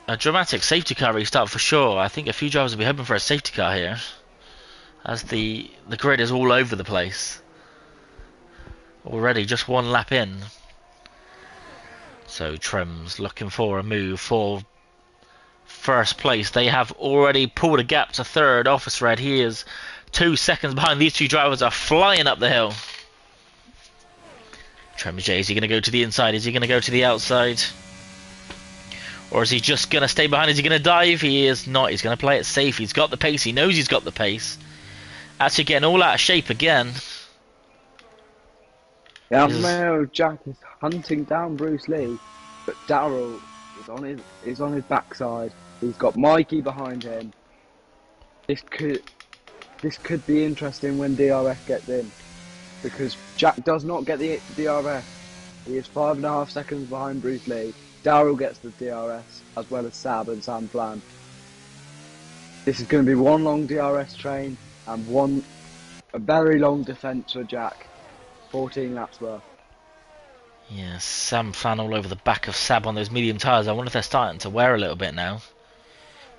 A dramatic safety car restart for sure. I think a few drivers will be hoping for a safety car here, as the grid is all over the place. Already just 1 lap in. So Trems looking for a move for first place. They have already pulled a gap to 3rd. Office Red, he is 2 seconds behind. These 2 drivers are flying up the hill. Trems J, is he going to go to the inside? Is he going to go to the outside? Or is he just going to stay behind? Is he going to dive? He is not. He's going to play it safe. He's got the pace. He knows he's got the pace. Actually getting all out of shape again. Yeah, now Jack is hunting down Bruce Lee, but Darrell is on his backside. He's got Mikey behind him. This could be interesting when DRS gets in, because Jack does not get the DRS. He is 5.5 seconds behind Bruce Lee. Daryl gets the DRS, as well as Sab and Sam Flan. This is going to be one long DRS train, and a very long defence for Jack. 14 laps worth. Yeah, Sam Flan all over the back of Sab on those medium tyres. I wonder if they're starting to wear a little bit now.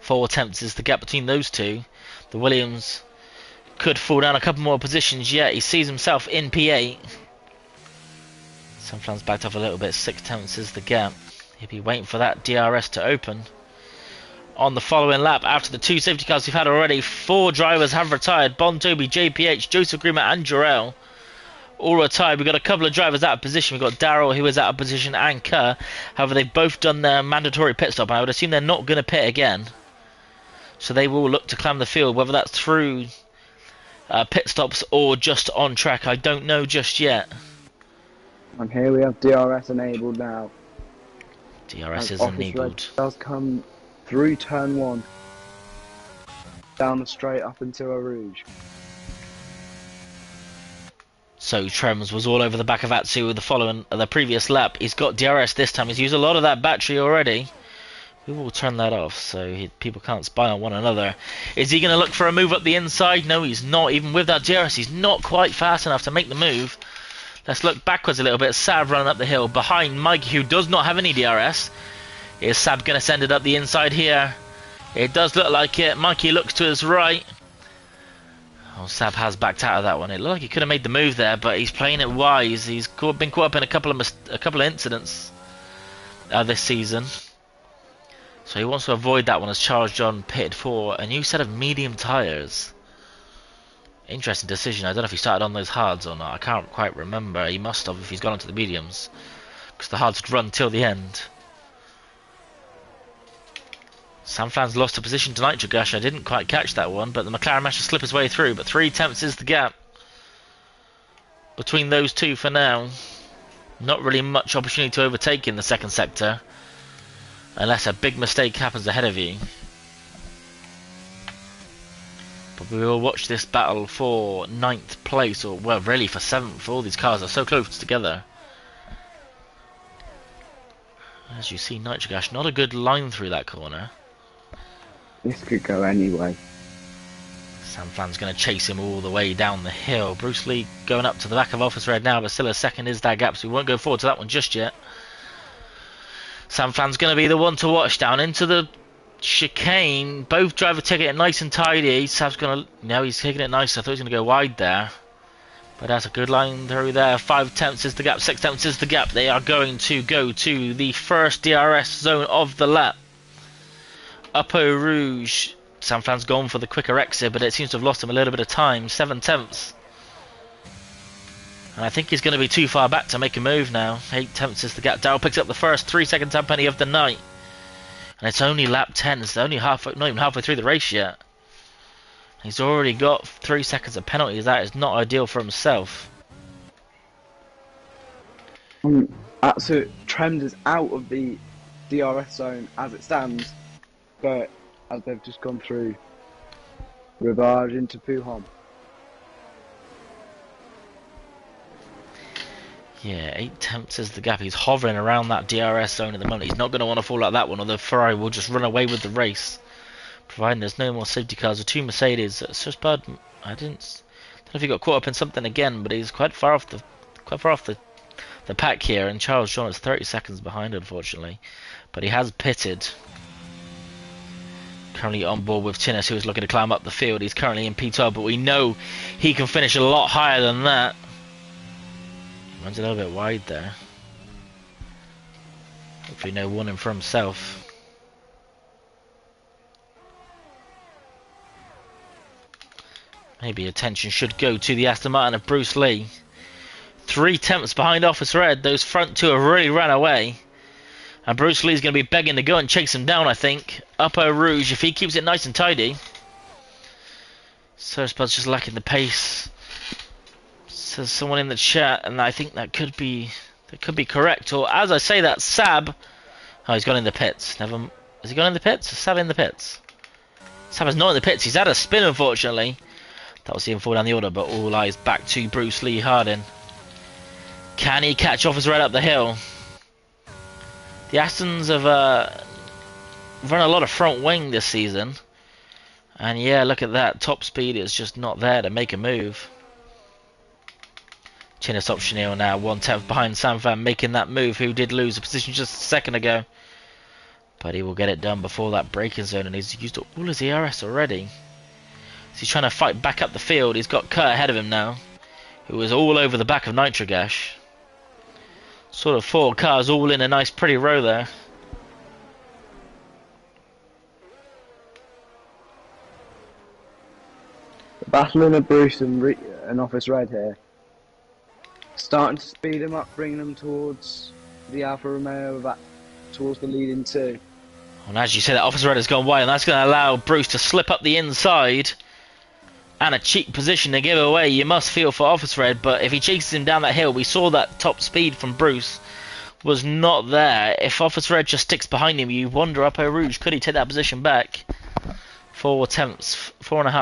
4 attempts is the gap between those two. The Williams could fall down a couple more positions yet. He sees himself in P8. Sam Flan's backed off a little bit. 6 attempts is the gap. He'll be waiting for that DRS to open. On the following lap, after the 2 safety cars we've had already, 4 drivers have retired. Bon Toby, JPH, Joseph Grima and Jarrell all retired. We've got a couple of drivers out of position. We've got Daryl, who is out of position, and Kerr. However, they've both done their mandatory pit stop, and I would assume they're not going to pit again. So they will look to climb the field, whether that's through pit stops or just on track. I don't know just yet. And here we have DRS enabled now. DRS is Office enabled. Red does come through turn 1. Down the straight up into a Rouge. So Trems was all over the back of Atsu with the previous lap. He's got DRS this time. He's used a lot of that battery already. We will turn that off so people can't spy on one another. Is he going to look for a move up the inside? No, he's not. Even with that DRS, he's not quite fast enough to make the move. Let's look backwards a little bit. Sab running up the hill behind Mikey, who does not have any DRS. Is Sab going to send it up the inside here? It does look like it. Mikey looks to his right. Oh, Sab has backed out of that one. It looked like he could have made the move there, but he's playing it wise. He's been caught up in a couple of incidents this season. So he wants to avoid that one as Charles John pitted for a new set of medium tyres. Interesting decision. I don't know if he started on those hards or not. I can't quite remember. He must have if he's gone onto the mediums, because the hards would run till the end. Sam Flan's lost a position to Nitro Gush. I didn't quite catch that one, but the McLaren managed to slip his way through. But 3 attempts is the gap between those two for now. Not really much opportunity to overtake in the second sector, unless a big mistake happens ahead of you. But we will watch this battle for 9th place, or well, really for 7th. All these cars are so close together. As you see, Nitro Gush, not a good line through that corner. This could go anyway. Sam Flan's going to chase him all the way down the hill. Bruce Lee going up to the back of Office Red now, but still a second is that gap, so we won't go forward to that one just yet. Sam Flan's going to be the one to watch down into the chicane. Both drivers taking it nice and tidy. Sam's going to... No, he's taking it nice. I thought he was going to go wide there. But that's a good line through there. 5 attempts is the gap. 6 attempts is the gap. They are going to go to the first DRS zone of the lap. Upper Rouge. Sam Flan's gone for the quicker exit, but it seems to have lost him a little bit of time. 7 attempts. And I think he's going to be too far back to make a move now. 8 attempts is the gap. Darryl picks up the first 3-second time penny of the night. And it's only lap 10. It's only not even halfway through the race yet. He's already got 3 seconds of penalties. That is not ideal for himself. So Trend is out of the DRS zone as it stands, but as they've just gone through Rivage into Puhon. Yeah, 8 attempts is the gap. He's hovering around that DRS zone at the moment. He's not going to want to fall like that one, or the Ferrari will just run away with the race, providing there's no more safety cars. The 2 Mercedes. It's just bad. I don't know if he got caught up in something again, but he's quite far off the pack here, and Charles John is 30 seconds behind, unfortunately. But he has pitted. Currently on board with Tinnis, who is looking to climb up the field. He's currently in P12, but we know he can finish a lot higher than that. He runs a little bit wide there. Hopefully no warning for himself. Maybe attention should go to the Aston Martin of Bruce Lee. 3 attempts behind Office Red. Those front 2 have really ran away. And Bruce Lee's going to be begging to go and chase him down, I think. Upper Rouge, if he keeps it nice and tidy. Sir Spud's just lacking the pace. Says someone in the chat, and I think that could be correct. Or as I say that, Sab. Oh, he's gone in the pits. Has he gone in the pits? Is Sab in the pits? Sab is not in the pits. He's had a spin, unfortunately. That was him fall down the order, but all eyes back to Bruce Lee Hardin. Can he catch Officer Red up the hill? The Astons have run a lot of front wing this season. And yeah, look at that. Top speed is just not there to make a move. Chinnis Optionil now 1/10 behind Sam Van, making that move, who did lose a position just a second ago. But he will get it done before that braking zone, and he's used up all his ERS already. So he's trying to fight back up the field. He's got Kurt ahead of him now, who was all over the back of Nitrogash. Sort of 4 cars all in a nice pretty row there. Battling of Bruce and Office Red here. Starting to speed him up, bringing him towards the Alfa Romeo, back towards the leading 2. And as you say, that Officer Red has gone wide, and that's going to allow Bruce to slip up the inside. And a cheap position to give away. You must feel for Officer Red, but if he chases him down that hill, we saw that top speed from Bruce was not there. If Officer Red just sticks behind him, you wonder up Eau Rouge, could he take that position back? 4.5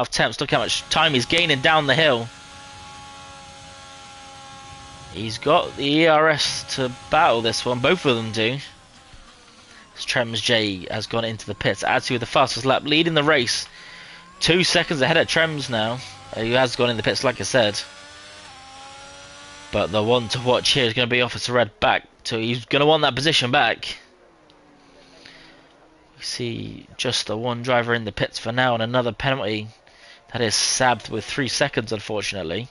attempts. Look how much time he's gaining down the hill. He's got the ERS to battle this one. Both of them do. As Trems J has gone into the pits. Adsu with the fastest lap, leading the race. 2 seconds ahead of Trems now. Who has gone in the pits, like I said. But the one to watch here is going to be Officer Red back. So he's going to want that position back. We see just the one driver in the pits for now, and another penalty. That is Sabbed with 3 seconds, unfortunately.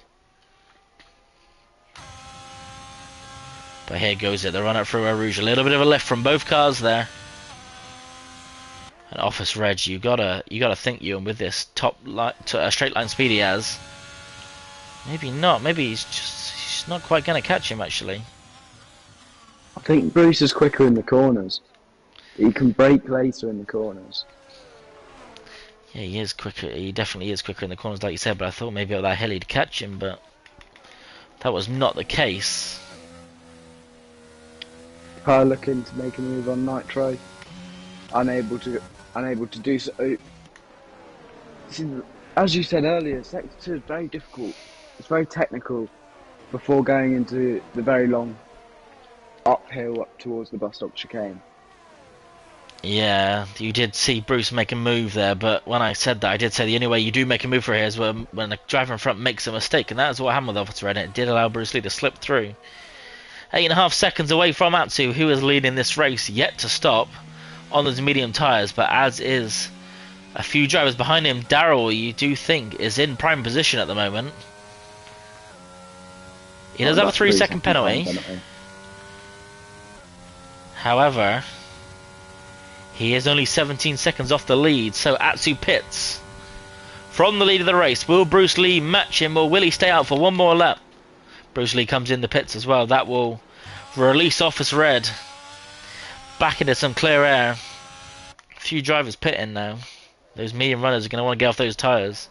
But here goes it, the run up through Eau Rouge. A little bit of a lift from both cars there. And Office Reg, you gotta think, Ewan, with this straight line speed he has. Maybe not. Maybe he's not quite gonna catch him actually. I think Bruce is quicker in the corners. He can brake later in the corners. Yeah, he is quicker. He definitely is quicker in the corners, like you said. But I thought maybe at that hill he'd catch him, but that was not the case. Car looking to make a move on Nitro, unable to do so. As you said earlier, Sector 2 is very difficult. It's very technical before going into the very long uphill up towards the bus stop chicane. Yeah, you did see Bruce make a move there, but when I said that, I did say the only way you do make a move for here is when the driver in front makes a mistake, and that is what happened with Officer Red. It did allow Bruce Lee to slip through. 8.5 seconds away from Atsu, who is leading this race, yet to stop on those medium tyres, but as is a few drivers behind him. Daryl, you do think, is in prime position at the moment. He does have a 3-second penalty. However, he is only 17 seconds off the lead, so Atsu pits from the lead of the race. Will Bruce Lee match him, or will he stay out for one more lap? Bruce Lee comes in the pits as well. That will release Office Red back into some clear air. A few drivers pitting now. Those medium runners are going to want to get off those tyres.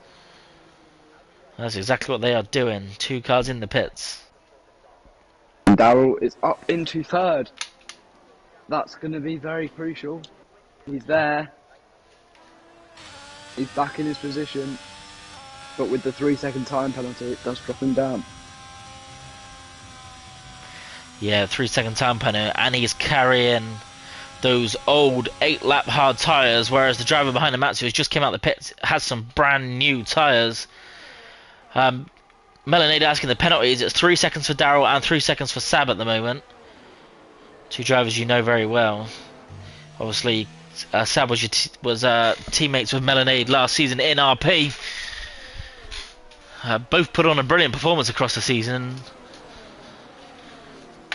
That's exactly what they are doing. 2 cars in the pits. Darrell is up into 3rd. That's going to be very crucial. He's there. He's back in his position. But with the 3-second time penalty, it does drop him down. Yeah, 3-second time penalty, and he's carrying those old 8-lap hard tyres, whereas the driver behind him, Matsu, who's just came out of the pits, has some brand new tyres. Melanade asking the penalties. It's 3 seconds for Daryl and 3 seconds for Sab at the moment. 2 drivers you know very well. Obviously, Sab was teammates with Melanade last season in RP. Both put on a brilliant performance across the season.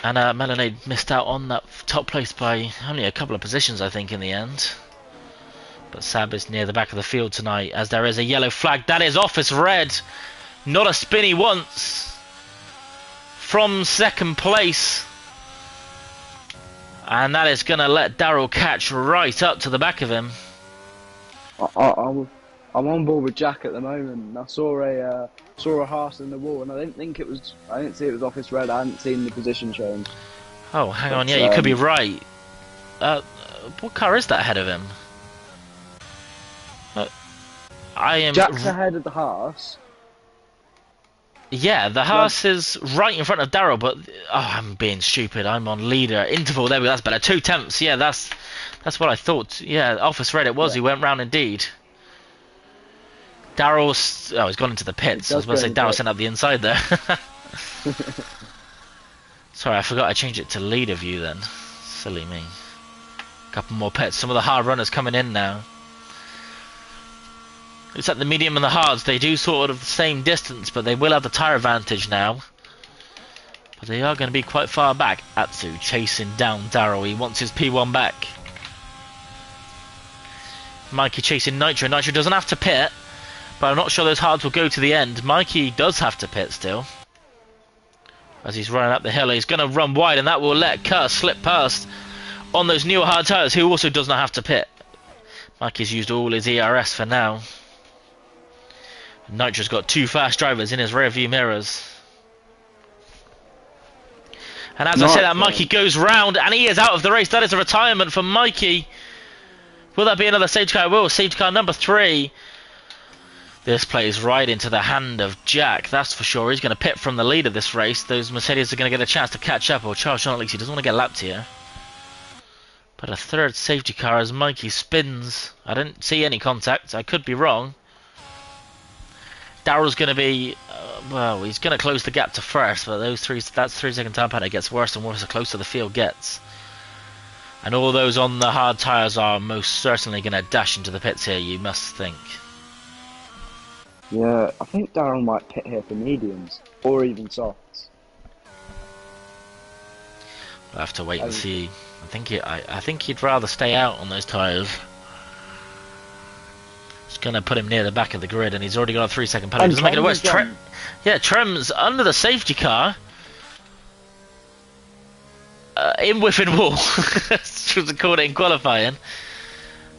And Melanade missed out on that top place by only a couple of positions, I think, in the end. But Sab is near the back of the field tonight, as there is a yellow flag. That is Office Red. Not a spin he wants. From 2nd place. And that is going to let Daryl catch right up to the back of him. I'm on board with Jack at the moment. I saw a Haas in the wall, and I didn't see it was Office Red. I hadn't seen the position change. Oh, hang on, yeah, you could be right. What car is that ahead of him? Jack's ahead of the Haas. Yeah, the Haas is right in front of Darrell, but I'm being stupid. I'm on leader interval. There we go. That's better. 2/10. Yeah, that's what I thought. Yeah, Office read it was. He went round indeed. Darrell's he's gone into the pits. I was about to say Darrell sent up the inside there. Sorry, I forgot I changed it to leader view then. Silly me. Couple more pits. Some of the hard runners coming in now. It's like the medium and the hards. They do sort of the same distance, but they will have the tyre advantage now. But they are going to be quite far back. Atsu chasing down Darrell. He wants his P1 back. Mikey chasing Nitro. Nitro doesn't have to pit, but I'm not sure those hards will go to the end. Mikey does have to pit still. As he's running up the hill, he's going to run wide, and that will let Kerr slip past on those newer hard tyres, who also does not have to pit. Mikey's used all his ERS for now. Nitro's got 2 fast drivers in his rear view mirrors. And as I say that, Mikey goes round, and he is out of the race. That is a retirement for Mikey. Will that be another safety car? It will. Safety car number 3. This plays right into the hand of Jack, that's for sure. He's going to pit from the lead of this race. Those Mercedes are going to get a chance to catch up, or Charles John at least. He doesn't want to get lapped here. But a third safety car as Mikey spins. I didn't see any contact. I could be wrong. Darrell's going to be, well, he's going to close the gap to first, but that 3-second time penalty gets worse and worse the closer the field gets. And all those on the hard tyres are most certainly going to dash into the pits here, you must think. Yeah, I think Darrell might pit here for mediums, or even softs. We'll have to wait and see. I think he'd rather stay out on those tyres. It's going to put him near the back of the grid, and he's already got a 3-second penalty. Doesn't make it worse. Trem's under the safety car. In whiffing wall. She was called it in qualifying.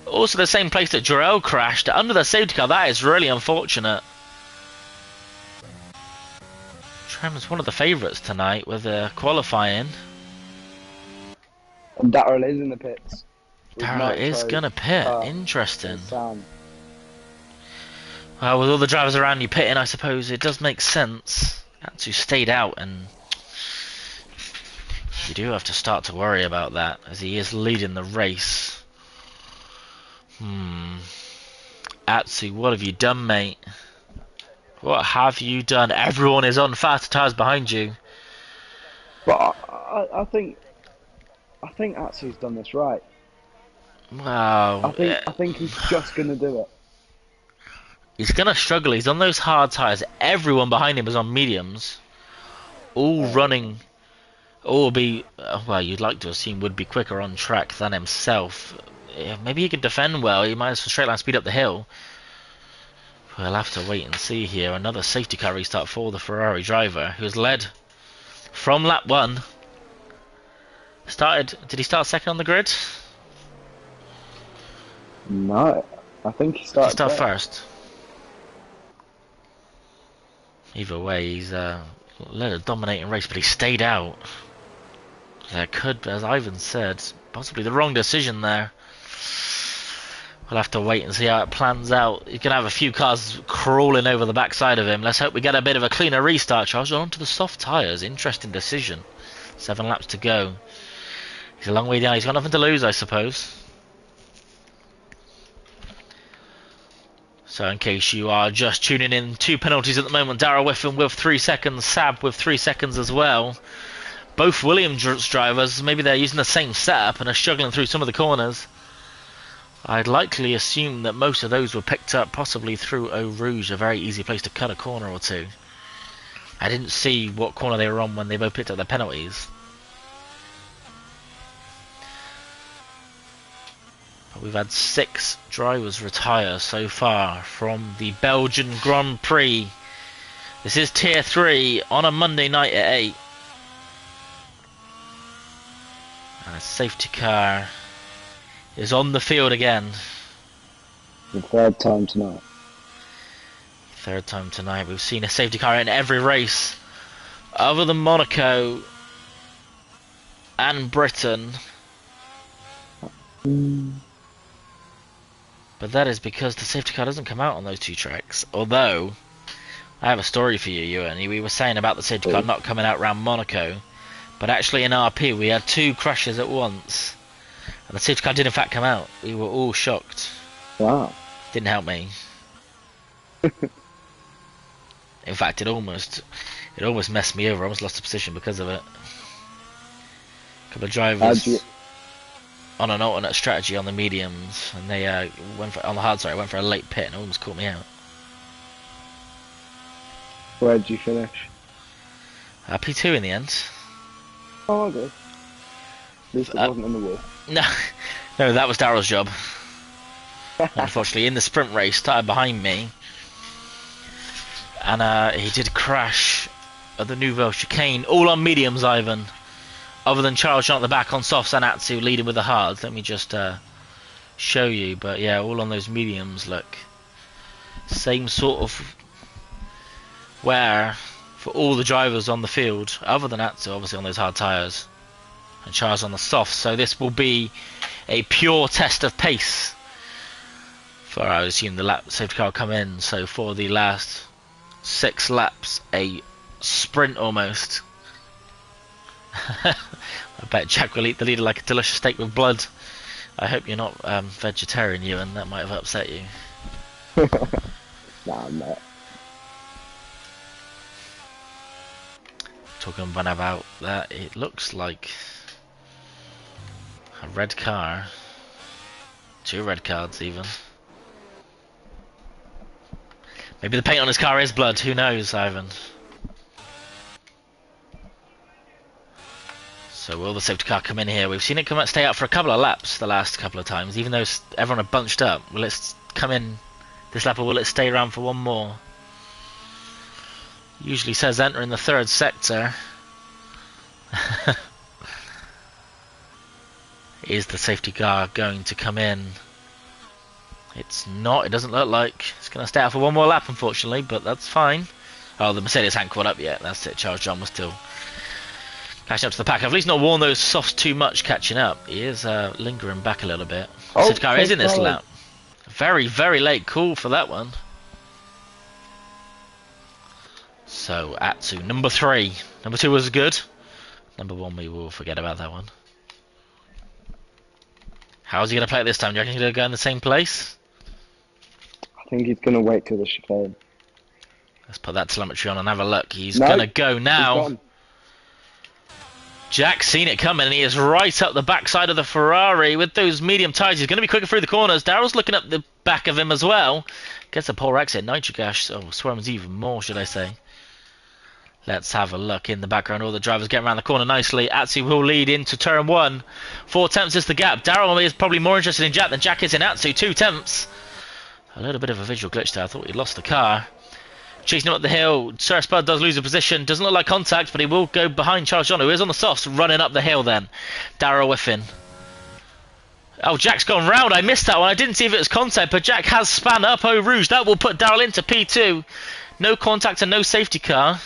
Also the same place that Jarrell crashed, under the safety car. That is really unfortunate. Trem's one of the favourites tonight with qualifying. And Darrell is in the pits. Darrell is going to pit. Interesting. Well, with all the drivers around you pitting, I suppose it does make sense. Atsu stayed out, and you do have to start to worry about that, as he is leading the race. Atsu, what have you done, mate? What have you done? Everyone is on faster tyres behind you. But I think Atsu's done this right. Wow. I think he's just going to do it. He's going to struggle. He's on those hard tyres. Everyone behind him is on mediums. All running. All be, well, you'd like to assume would be quicker on track than himself. Maybe he could defend well. He might as well straight line speed up the hill. We'll have to wait and see here. Another safety car restart for the Ferrari driver, who's led from lap 1. Did he start second on the grid? No, I think he started first. Either way, he's led a dominating race, but he stayed out. There could, as Ivan said, possibly the wrong decision there. We'll have to wait and see how it plans out. He's going to have a few cars crawling over the backside of him. Let's hope we get a bit of a cleaner restart. Charles onto the soft tyres. Interesting decision. 7 laps to go. He's a long way down. He's got nothing to lose, I suppose. So in case you are just tuning in, 2 penalties at the moment. Darrell Whiffen with 3 seconds. Sab with 3 seconds as well. Both Williams drivers, maybe they're using the same setup and are struggling through some of the corners. I'd likely assume that most of those were picked up possibly through Eau Rouge, a very easy place to cut a corner or two. I didn't see what corner they were on when they both picked up their penalties. But we've had 6 drivers retire so far from the Belgian Grand Prix. This is Tier 3 on a Monday night at 8. And a safety car is on the field again. The 3rd time tonight. 3rd time tonight. We've seen a safety car in every race other than Monaco and Britain. But that is because the safety car doesn't come out on those 2 tracks. Although I have a story for you, Ewan. We were saying about the safety car not coming out around Monaco, but actually in RP we had 2 crashes at once, and the safety car did in fact come out. We were all shocked. Wow. Didn't help me. In fact, it almost messed me over. I almost lost the position because of it. A couple of drivers on an alternate strategy on the mediums, and they went for on the hard side. Went for a late pit and it almost caught me out. Where did you finish? P2 in the end. Oh, good. At least it wasn't in the wall. No, no, that was Daryl's job. Unfortunately, in the sprint race, started behind me, and he did crash at the Nouvelle chicane, all on mediums, Ivan. Other than Charles Jean at the back on softs and Atsu leading with the hards. Let me just show you, but yeah, all on those mediums. Look, same sort of wear for all the drivers on the field, other than Atsu, obviously on those hard tyres, and Charles on the softs. So this will be a pure test of pace. For I would assume the safety car will come in. So for the last 6 laps, a sprint almost. I bet Jack will eat the leader like a delicious steak with blood. I hope you're not vegetarian, Ewan. That might have upset you. Nah, I'm not. Talking about that, it looks like a red car. 2 red cards even. Maybe the paint on his car is blood. Who knows, Ivan? So will the safety car come in here? We've seen it come out, stay out for a couple of laps the last couple of times, even though everyone had bunched up. Will it come in this lap, or will it stay around for one more? Usually says enter in the 3rd sector. Is the safety car going to come in? It's not. It doesn't look like. It's going to stay out for one more lap, unfortunately, but that's fine. Oh, the Mercedes hadn't caught up yet. That's it. Charles John was still catching up to the pack. I've at least not worn those softs too much catching up. He is lingering back a little bit. The safety car is in this lap. Very, very late call for that one. So, Atsu, number 3. Number 2 was good. Number 1, we will forget about that one. How's he going to play it this time? Do you reckon he's going to go in the same place? I think he's going to wait till the chicane. Let's put that telemetry on and have a look. He's going to go now. Jack's seen it coming, and he is right up the backside of the Ferrari with those medium tyres. He's going to be quicker through the corners. Daryl's looking up the back of him as well. Gets a poor exit. Nitric gas. Oh, swerves even more, should I say. Let's have a look in the background. All the drivers getting around the corner nicely. Atsu will lead into turn 1. 4 tenths is the gap. Daryl is probably more interested in Jack than Jack is in Atsu. 2 tenths. A little bit of a visual glitch there. I thought he'd lost the car. Chasing him up the hill. Sir Spud does lose a position. Doesn't look like contact, but he will go behind Charles John, who is on the softs, running up the hill then. Daryl whiffing. Oh, Jack's gone round. I missed that one. I didn't see if it was contact, but Jack has span up Eau Rouge. That will put Daryl into P2. No contact and no safety car.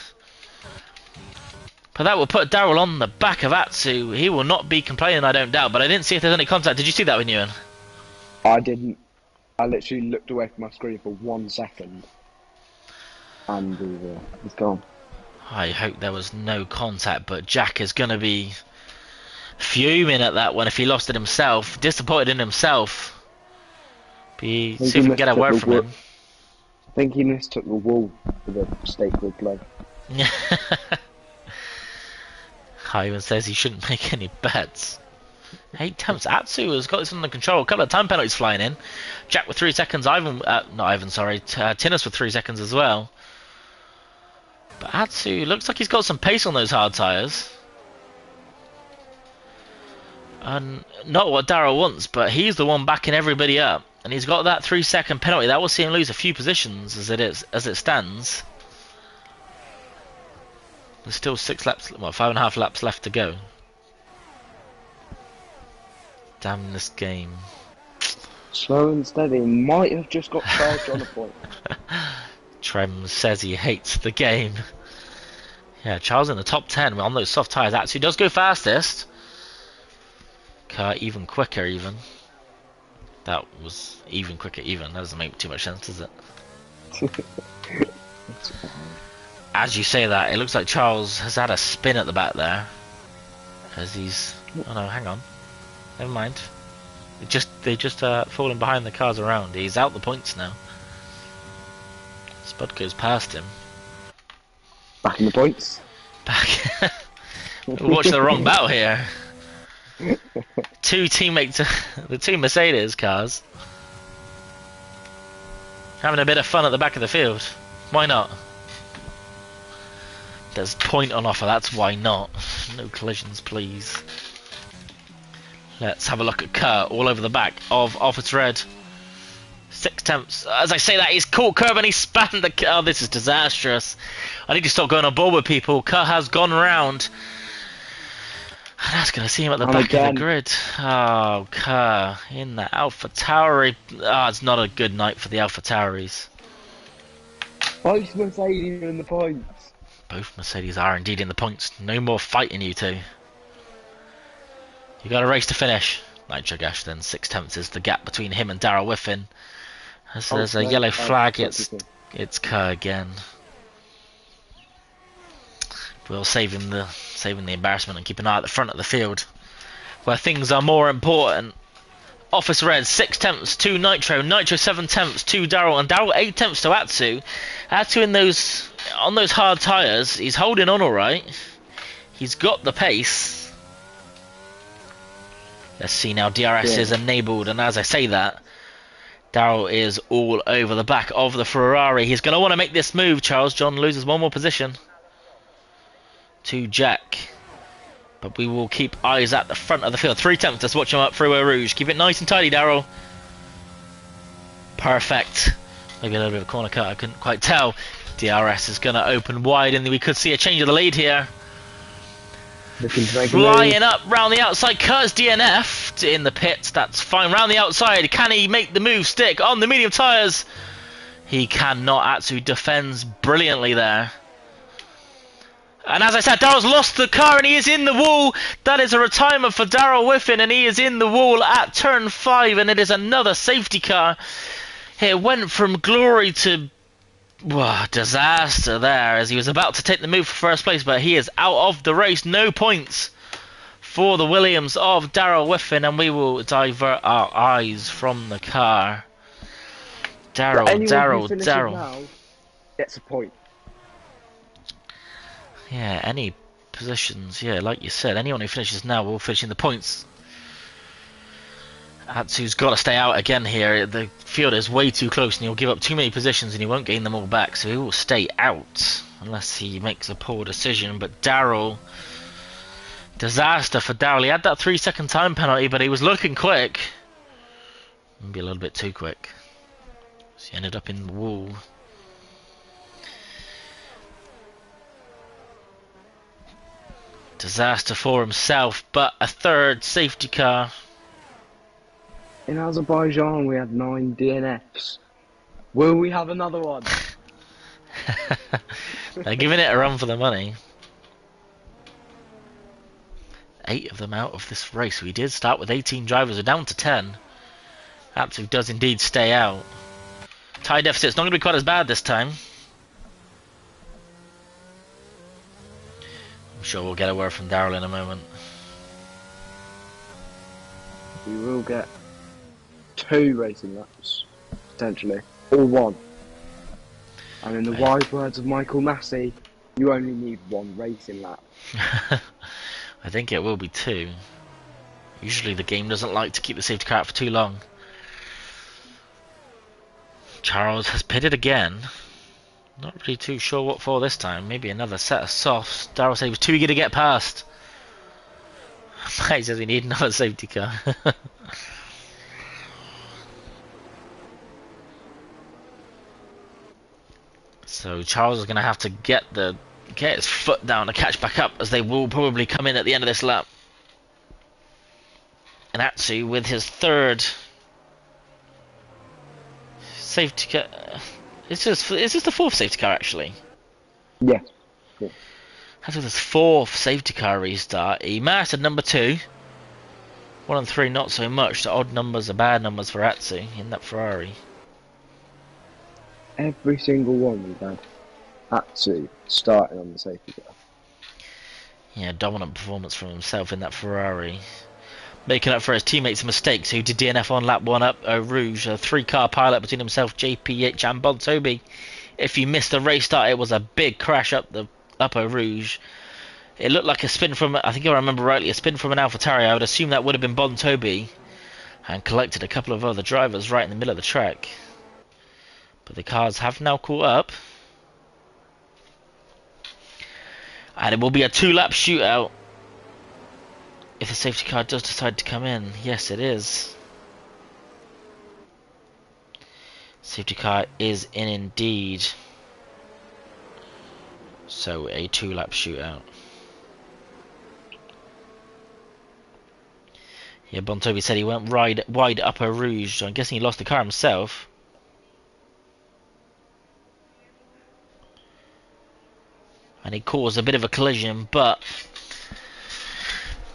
But that will put Daryl on the back of Atsu. He will not be complaining, I don't doubt. But I didn't see if there's any contact. Did you see that when you were in? I didn't. I literally looked away from my screen for 1 second. And he's gone. I hope there was no contact, but Jack is going to be fuming at that one if he lost it himself. Disappointed in himself. See if we can get a word from him. I think he mistook the wall for the steak with blood. Hyman says he shouldn't make any bets. 8 attempts. Atsu has got this under control. A couple of time penalties flying in. Jack with 3 seconds. Tinnis with 3 seconds as well. But Atsu looks like he's got some pace on those hard tyres. And not what Darryl wants, but he's the one backing everybody up. And he's got that 3-second penalty. That will see him lose a few positions as it stands. There's still 6 laps, well, 5.5 laps left to go. Damn this game. Slow and steady. Might have just got charged on a point. Trem says he hates the game. Yeah, Charles in the top 10 on those soft tyres. Actually does go fastest. Car even quicker even. That was even quicker even. That doesn't make too much sense, does it? That's wild. As you say that, it looks like Charles has had a spin at the back there. As he's... Oh no, hang on. Never mind. They just fallen behind the cars around. He's out the points now. Spud goes past him. Back in the points. Back. Watch the wrong battle here. Two teammates, the two Mercedes cars, having a bit of fun at the back of the field. Why not? There's point on offer, that's why not. No collisions, please. Let's have a look at Kerr all over the back of Office Red. 6/10. As I say that, he's caught Kerr and he spanned the... Oh, this is disastrous. I need to stop going on board with people. Kerr has gone round. And that's going to see him at the back of the grid. Oh, Kerr in the Alpha Tauri. Oh, it's not a good night for the Alpha Tauris. Both Mercedes are in the points. Both Mercedes are indeed in the points. No more fighting, you two. You got a race to finish. Nitro Gash then. 6/10 is the gap between him and Darrell Whiffin. As there's a yellow flag, it's Kerr again. We'll saving the embarrassment and keep an eye at the front of the field, where things are more important. Office Red 6/10 to Nitro, Nitro 7/10 to Darrell, and Darrell 8/10 to Atsu. Atsu on those hard tyres, he's holding on all right. He's got the pace. Let's see now. DRS is enabled, and as I say that, Darrell is all over the back of the Ferrari. He's going to want to make this move. Charles John loses one more position to Jack, but we will keep eyes at the front of the field. 3/10. Let's watch him up Freeway Rouge. Keep it nice and tidy, Darrell. Perfect. Maybe a little bit of a corner cut, I couldn't quite tell. DRS is going to open wide, and we could see a change of the lead here. Flying up round the outside. Kerr's DNF'd in the pits. That's fine. Round the outside. Can he make the move stick on the medium tyres? He cannot. Atsu defends brilliantly there. And as I said, Darrell's lost the car and he is in the wall. That is a retirement for Darrell Whiffin, and he is in the wall at turn 5, and it is another safety car. It went from glory to disaster there as he was about to take the move for first place, but he is out of the race. No points for the Williams of Darrell Whiffin, and we will divert our eyes from the car. Darrell gets a point. Yeah, any positions, like you said, anyone who finishes now will finish in the points. Atsu's got to stay out again here. The field is way too close and he'll give up too many positions and he won't gain them all back, so he will stay out unless he makes a poor decision. But Darrell, disaster for Darrell. He had that 3-second time penalty, but he was looking quick. Maybe a little bit too quick. So he ended up in the wall. Disaster for himself, but a third safety car. In Azerbaijan we had 9 DNFs. Will we have another one? They're giving it a run for the money. 8 of them out of this race. We did start with 18 drivers. We're down to 10. Atsu does indeed stay out. Tie deficit's not going to be quite as bad this time. I'm sure we'll get a word from Darrell in a moment. We will get 2 racing laps, potentially, or 1. And in the wise words of Michael Massey, you only need 1 racing lap. I think it will be 2. Usually the game doesn't like to keep the safety car out for too long. Charles has pitted again. Not really too sure what for this time. Maybe another set of softs. Darrell said he was too eager to get past. He says we need another safety car. So Charles is going to have to get his foot down to catch back up, as they will probably come in at the end of this lap. And Atsu with his 3rd safety car. Is this the 4th safety car actually? Yes. Yeah. That's with his 4th safety car restart. He mastered number 2. 1 and 3 not so much. The odd numbers are bad numbers for Atsu in that Ferrari. Every single one we've had Atsu starting on the safety car. Yeah, dominant performance from himself in that Ferrari. Making up for his teammates' mistakes, who did DNF on lap 1 up Eau Rouge, a 3-car pilot between himself, JPH and Bontobi. If you missed the race start, it was a big crash up Eau Rouge. It looked like a spin from, I think if I remember rightly, a spin from an AlphaTauri. I would assume that would have been Bontobi, and collected a couple of other drivers right in the middle of the track. But the cars have now caught up. And it will be a 2-lap shootout if the safety car does decide to come in. Yes, it is. Safety car is in indeed. So a 2-lap shootout. Yeah, Bontobi said he went wide up Eau Rouge, so I'm guessing he lost the car himself. And he caused a bit of a collision, but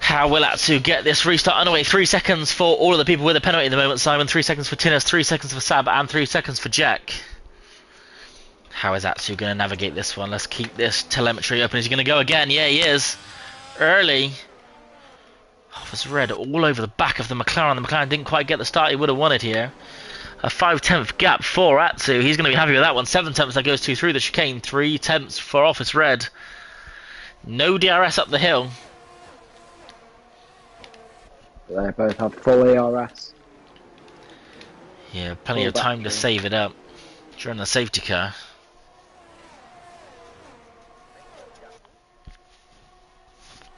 how will Atsu get this restart underway? 3 seconds for all of the people with a penalty at the moment, Simon. 3 seconds for Tinus, 3 seconds for Sab, and 3 seconds for Jack. How is Atsu going to navigate this one? Let's keep this telemetry open. Is he going to go again? Yeah, he is. Early. Office red all over the back of the McLaren. The McLaren didn't quite get the start he would have wanted here. A 5/10 gap for Atsu. He's going to be happy with that one. 7 tenths that goes through the chicane. 3 tenths for Office Red. No DRS up the hill. They both have full ARS. Yeah, plenty of time to save it up during the safety car.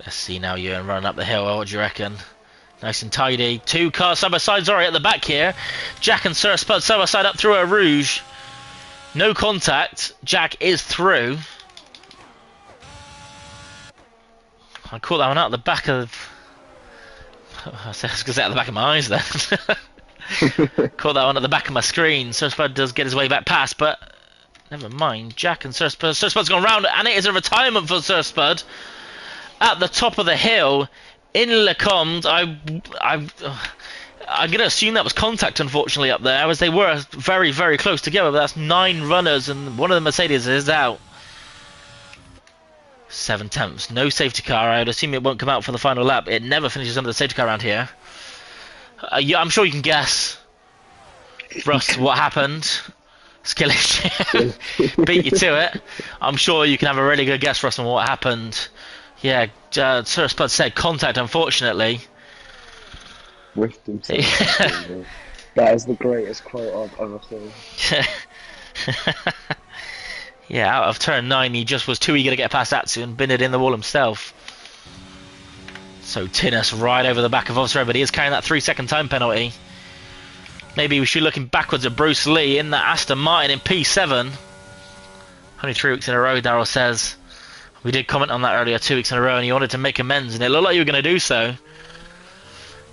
Let's see now, Ewan running up the hill. What do you reckon? Nice and tidy. 2 cars side by side. Sorry, at the back here. Jack and Sir Spud side by side up through Eau Rouge. No contact. Jack is through. I caught that one out at the back of... I was going to say at the back of my eyes then. Caught that one at the back of my screen. Sir Spud does get his way back past, but never mind. Jack and Sir Spud. Sir Spud's gone round, and it is a retirement for Sir Spud. At the top of the hill, in Lecomte, I'm going to assume that was contact, unfortunately, up there, as they were very, very close together. But that's 9 runners, and one of the Mercedes is out. 7 tenths. No safety car. I would assume it won't come out for the final lap. It never finishes under the safety car around here. Yeah, I'm sure you can guess, Russ, what happened. Skillish beat you to it. I'm sure you can have a really good guess, Russ, on what happened. Yeah, Sir Spud said contact, unfortunately. Whiffed himself. That is the greatest quote I've ever seen. Yeah, out of turn 9, he just was too eager to get past Atsu and bin it in the wall himself. So Tinus right over the back of Officer, but he is carrying that 3-second time penalty. Maybe we should be looking backwards at Bruce Lee in the Aston Martin in P7. Only 3 weeks in a row, Darryl says. We did comment on that earlier, 2 weeks in a row, and he wanted to make amends, and it looked like you were going to do so.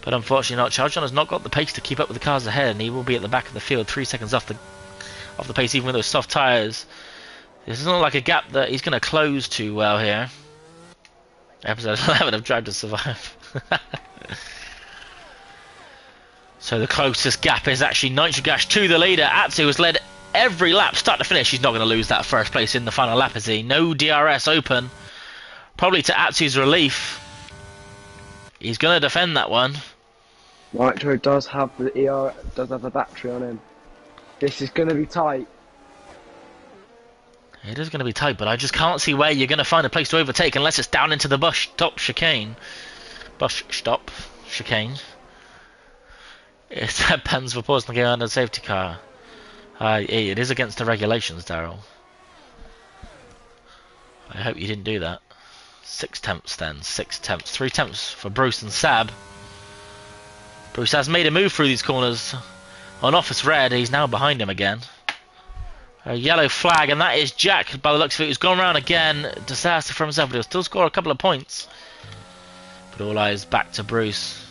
But unfortunately not. Charles John has not got the pace to keep up with the cars ahead, and he will be at the back of the field, 3 seconds off the pace, even with those soft tyres. This is not like a gap that he's going to close too well here. Episode 11 of Drive to Survive. So the closest gap is actually Nitrogash to the leader. Atsu has led every lap, start to finish. He's not going to lose that first place in the final lap, is he? No DRS open. Probably to Atsu's relief. He's going to defend that one. Nitro does have the battery on him. This is going to be tight. It is going to be tight, but I just can't see where you're going to find a place to overtake unless it's down into the bus stop chicane. Bus stop chicane. It's pens for pausing the game under the safety car. It is against the regulations, Darryl. I hope you didn't do that. 6 tenths then. 6 tenths. 3 tenths for Bruce and Sab. Bruce has made a move through these corners. On Office Red, he's now behind him again. A yellow flag, and that is Jack, by the looks of it, who's gone round again. Disaster for himself, but he'll still score a couple of points. But all eyes back to Bruce.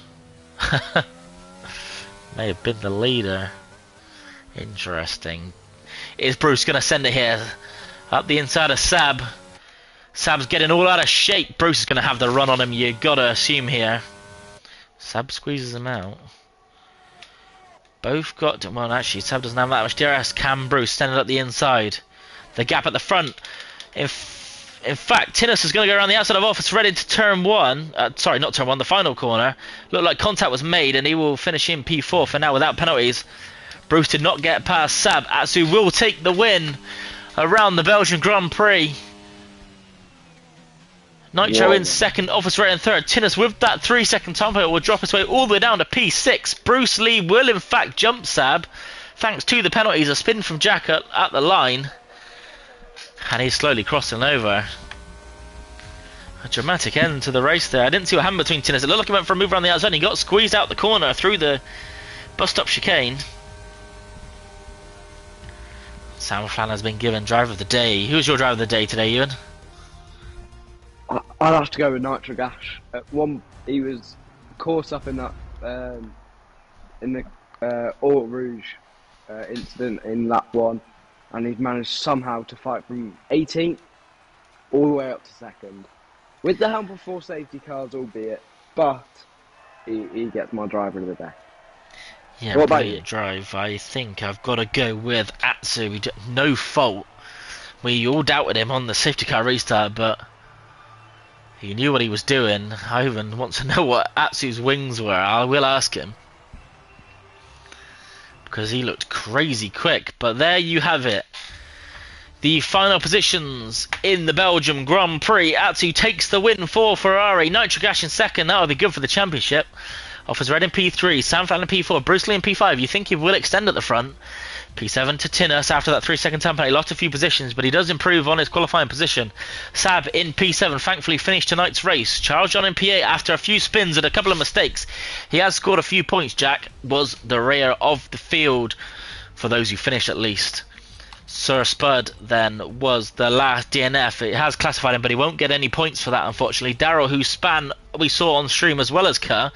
May have been the leader. Interesting. Is Bruce going to send it here? Up the inside of Sab. Sab's getting all out of shape. Bruce is going to have the run on him, you got to assume here. Sab squeezes him out. Both got... Well, actually, Sab doesn't have that much DRS. Can Bruce send it up the inside? The gap at the front. In fact, Tinnis is going to go around the outside of Office Ready to turn 1. Sorry, not turn 1, the final corner. Looked like contact was made, and he will finish in P4 for now without penalties. Bruce did not get past Sab. Atsu will take the win around the Belgian Grand Prix. Nitro in second, Office Ready in third. Tinnis with that 3-second time penalty will drop his way all the way down to P6. Bruce Lee will in fact jump Sab, thanks to the penalties. A spin from Jack at the line. And he's slowly crossing over. A dramatic end to the race there. I didn't see what happened between Tinnis. It looked like he went for a move around the outside and he got squeezed out the corner through the bus stop chicane. Sam Flan has been given driver of the day. Who's your driver of the day today, Ewan? I'll have to go with Nitro Gash. At one, he was caught up in that in the Eau Rouge incident in lap 1. And he's managed somehow to fight from 18th all the way up to 2nd. With the help of 4 safety cars, albeit, but he gets my driver of the day. Yeah, what about you? Drive. I think I've got to go with Atsu. No fault. We all doubted him on the safety car restart, but he knew what he was doing. I even want to know what Atsu's wings were. I will ask him, because he looked crazy quick. But there you have it. The final positions in the Belgium Grand Prix. Atsu takes the win for Ferrari. Nitro Gash in second. That would be good for the championship. Offers Red in P3. Sam Fallon in P4. Bruce Lee in P5. You think he will extend at the front. P7 to Tinnis after that 3-second time penalty. Lost a few positions, but he does improve on his qualifying position. Sab in P7, thankfully finished tonight's race. Charles John in P8 after a few spins and a couple of mistakes. He has scored a few points. Jack was the rear of the field for those who finished at least. Sir Spud then was the last DNF. It has classified him, but he won't get any points for that, unfortunately. Darryl, who span we saw on stream as well as Kerr,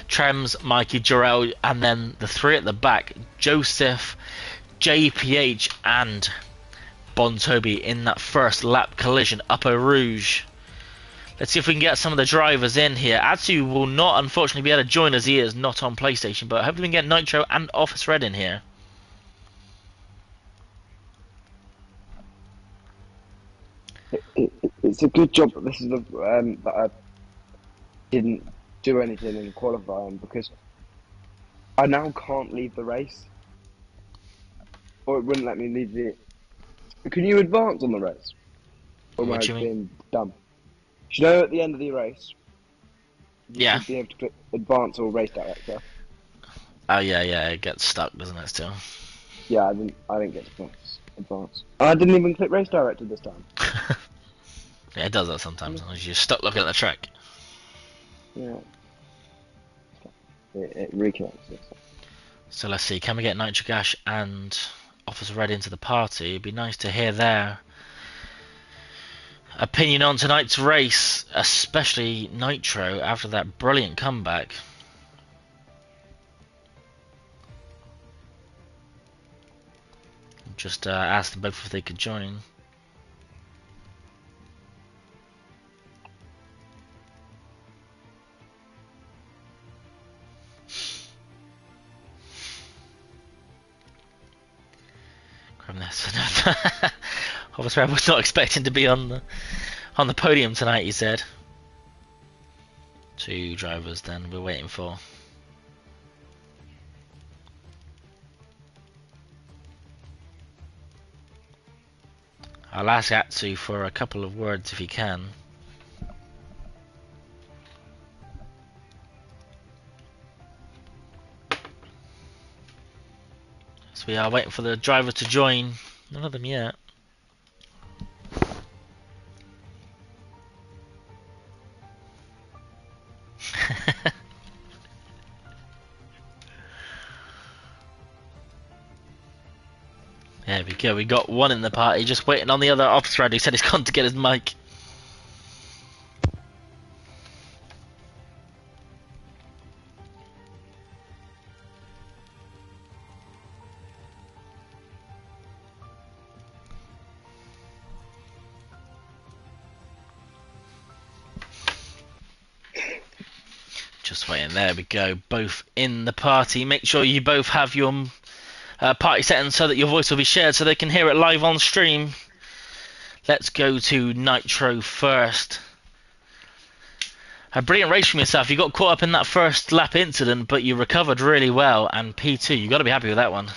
Trems, Mikey, Jarrell, and then the 3 at the back, Joseph, JPH and Bon Toby in that first lap collision up a Rouge. Let's see if we can get some of the drivers in here. Atsu will not unfortunately be able to join as he is not on PlayStation, but hopefully we can get Nitro and Office Red in here. It's a good job that this is that I didn't do anything in qualifying, because I now can't leave the race, or it wouldn't let me leave the. Can you advance on the race? Or am I being dumb? You know, at the end of the race, you should be able to click advance or race director. Oh yeah, it gets stuck, doesn't it? Still. Yeah, I didn't get to advance. I didn't even click race director this time. Yeah, it does that sometimes. You're stuck looking at the track. Yeah. It reconnects it. So let's see, can we get Nitro Gash and Officer Red into the party? It'd be nice to hear their opinion on tonight's race, especially Nitro after that brilliant comeback. Just asked them both if they could join. Obviously, I was not expecting to be on the podium tonight, he said. 2 drivers then we're waiting for. I'll ask Atsu for a couple of words if he can. So we are waiting for the drivers to join. None of them yet. There we go, we got one in the party, just waiting on the other officer who said he's gone to get his mic. Just waiting, there we go, both in the party. Make sure you both have your party settings so that your voice will be shared so they can hear it live on stream. Let's go to Nitro first. A brilliant race from yourself. You got caught up in that first lap incident, but you recovered really well. And P2, you got to be happy with that one.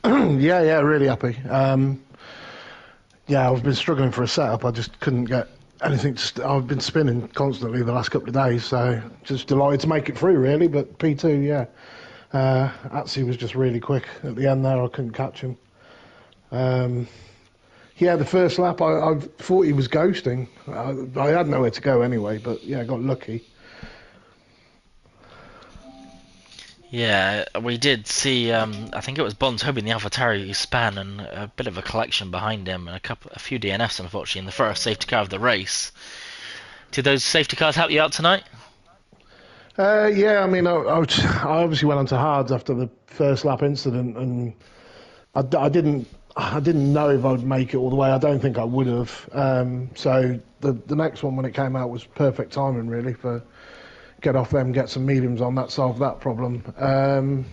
Yeah, really happy. Yeah, I've been struggling for a setup. I just couldn't get anything. I've been spinning constantly the last couple of days, so just delighted to make it through, really. But P2, yeah. Atsi was just really quick at the end there. I couldn't catch him. Yeah, the first lap, I thought he was ghosting. I had nowhere to go anyway, but yeah, I got lucky. Yeah, we did see. I think it was Bonds hoping the AlphaTauri span and a bit of a collection behind him, and a few DNFs, unfortunately, in the first safety car of the race. Did those safety cars help you out tonight? Yeah, I mean, I obviously went on to hards after the first lap incident, and I didn't know if I'd make it all the way. I don't think I would have. So the next one when it came out was perfect timing, really, for get off them, get some mediums on that, solve that problem. I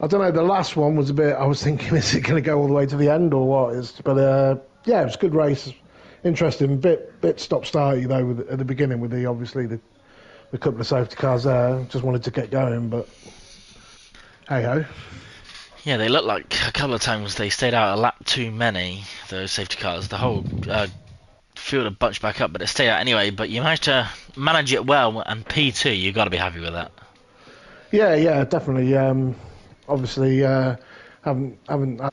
don't know. The last one was a bit. I was thinking, is it going to go all the way to the end or what? But yeah, it was a good race, interesting. Bit stop starty though at the beginning with the couple of safety cars there. Just wanted to get going, but hey ho. Yeah, they looked like a couple of times they stayed out a lap too many, those safety cars. The whole field had bunched back up, but it stayed out anyway. But you managed to manage it well, and P2, you got to be happy with that. Yeah, definitely. Obviously, haven't had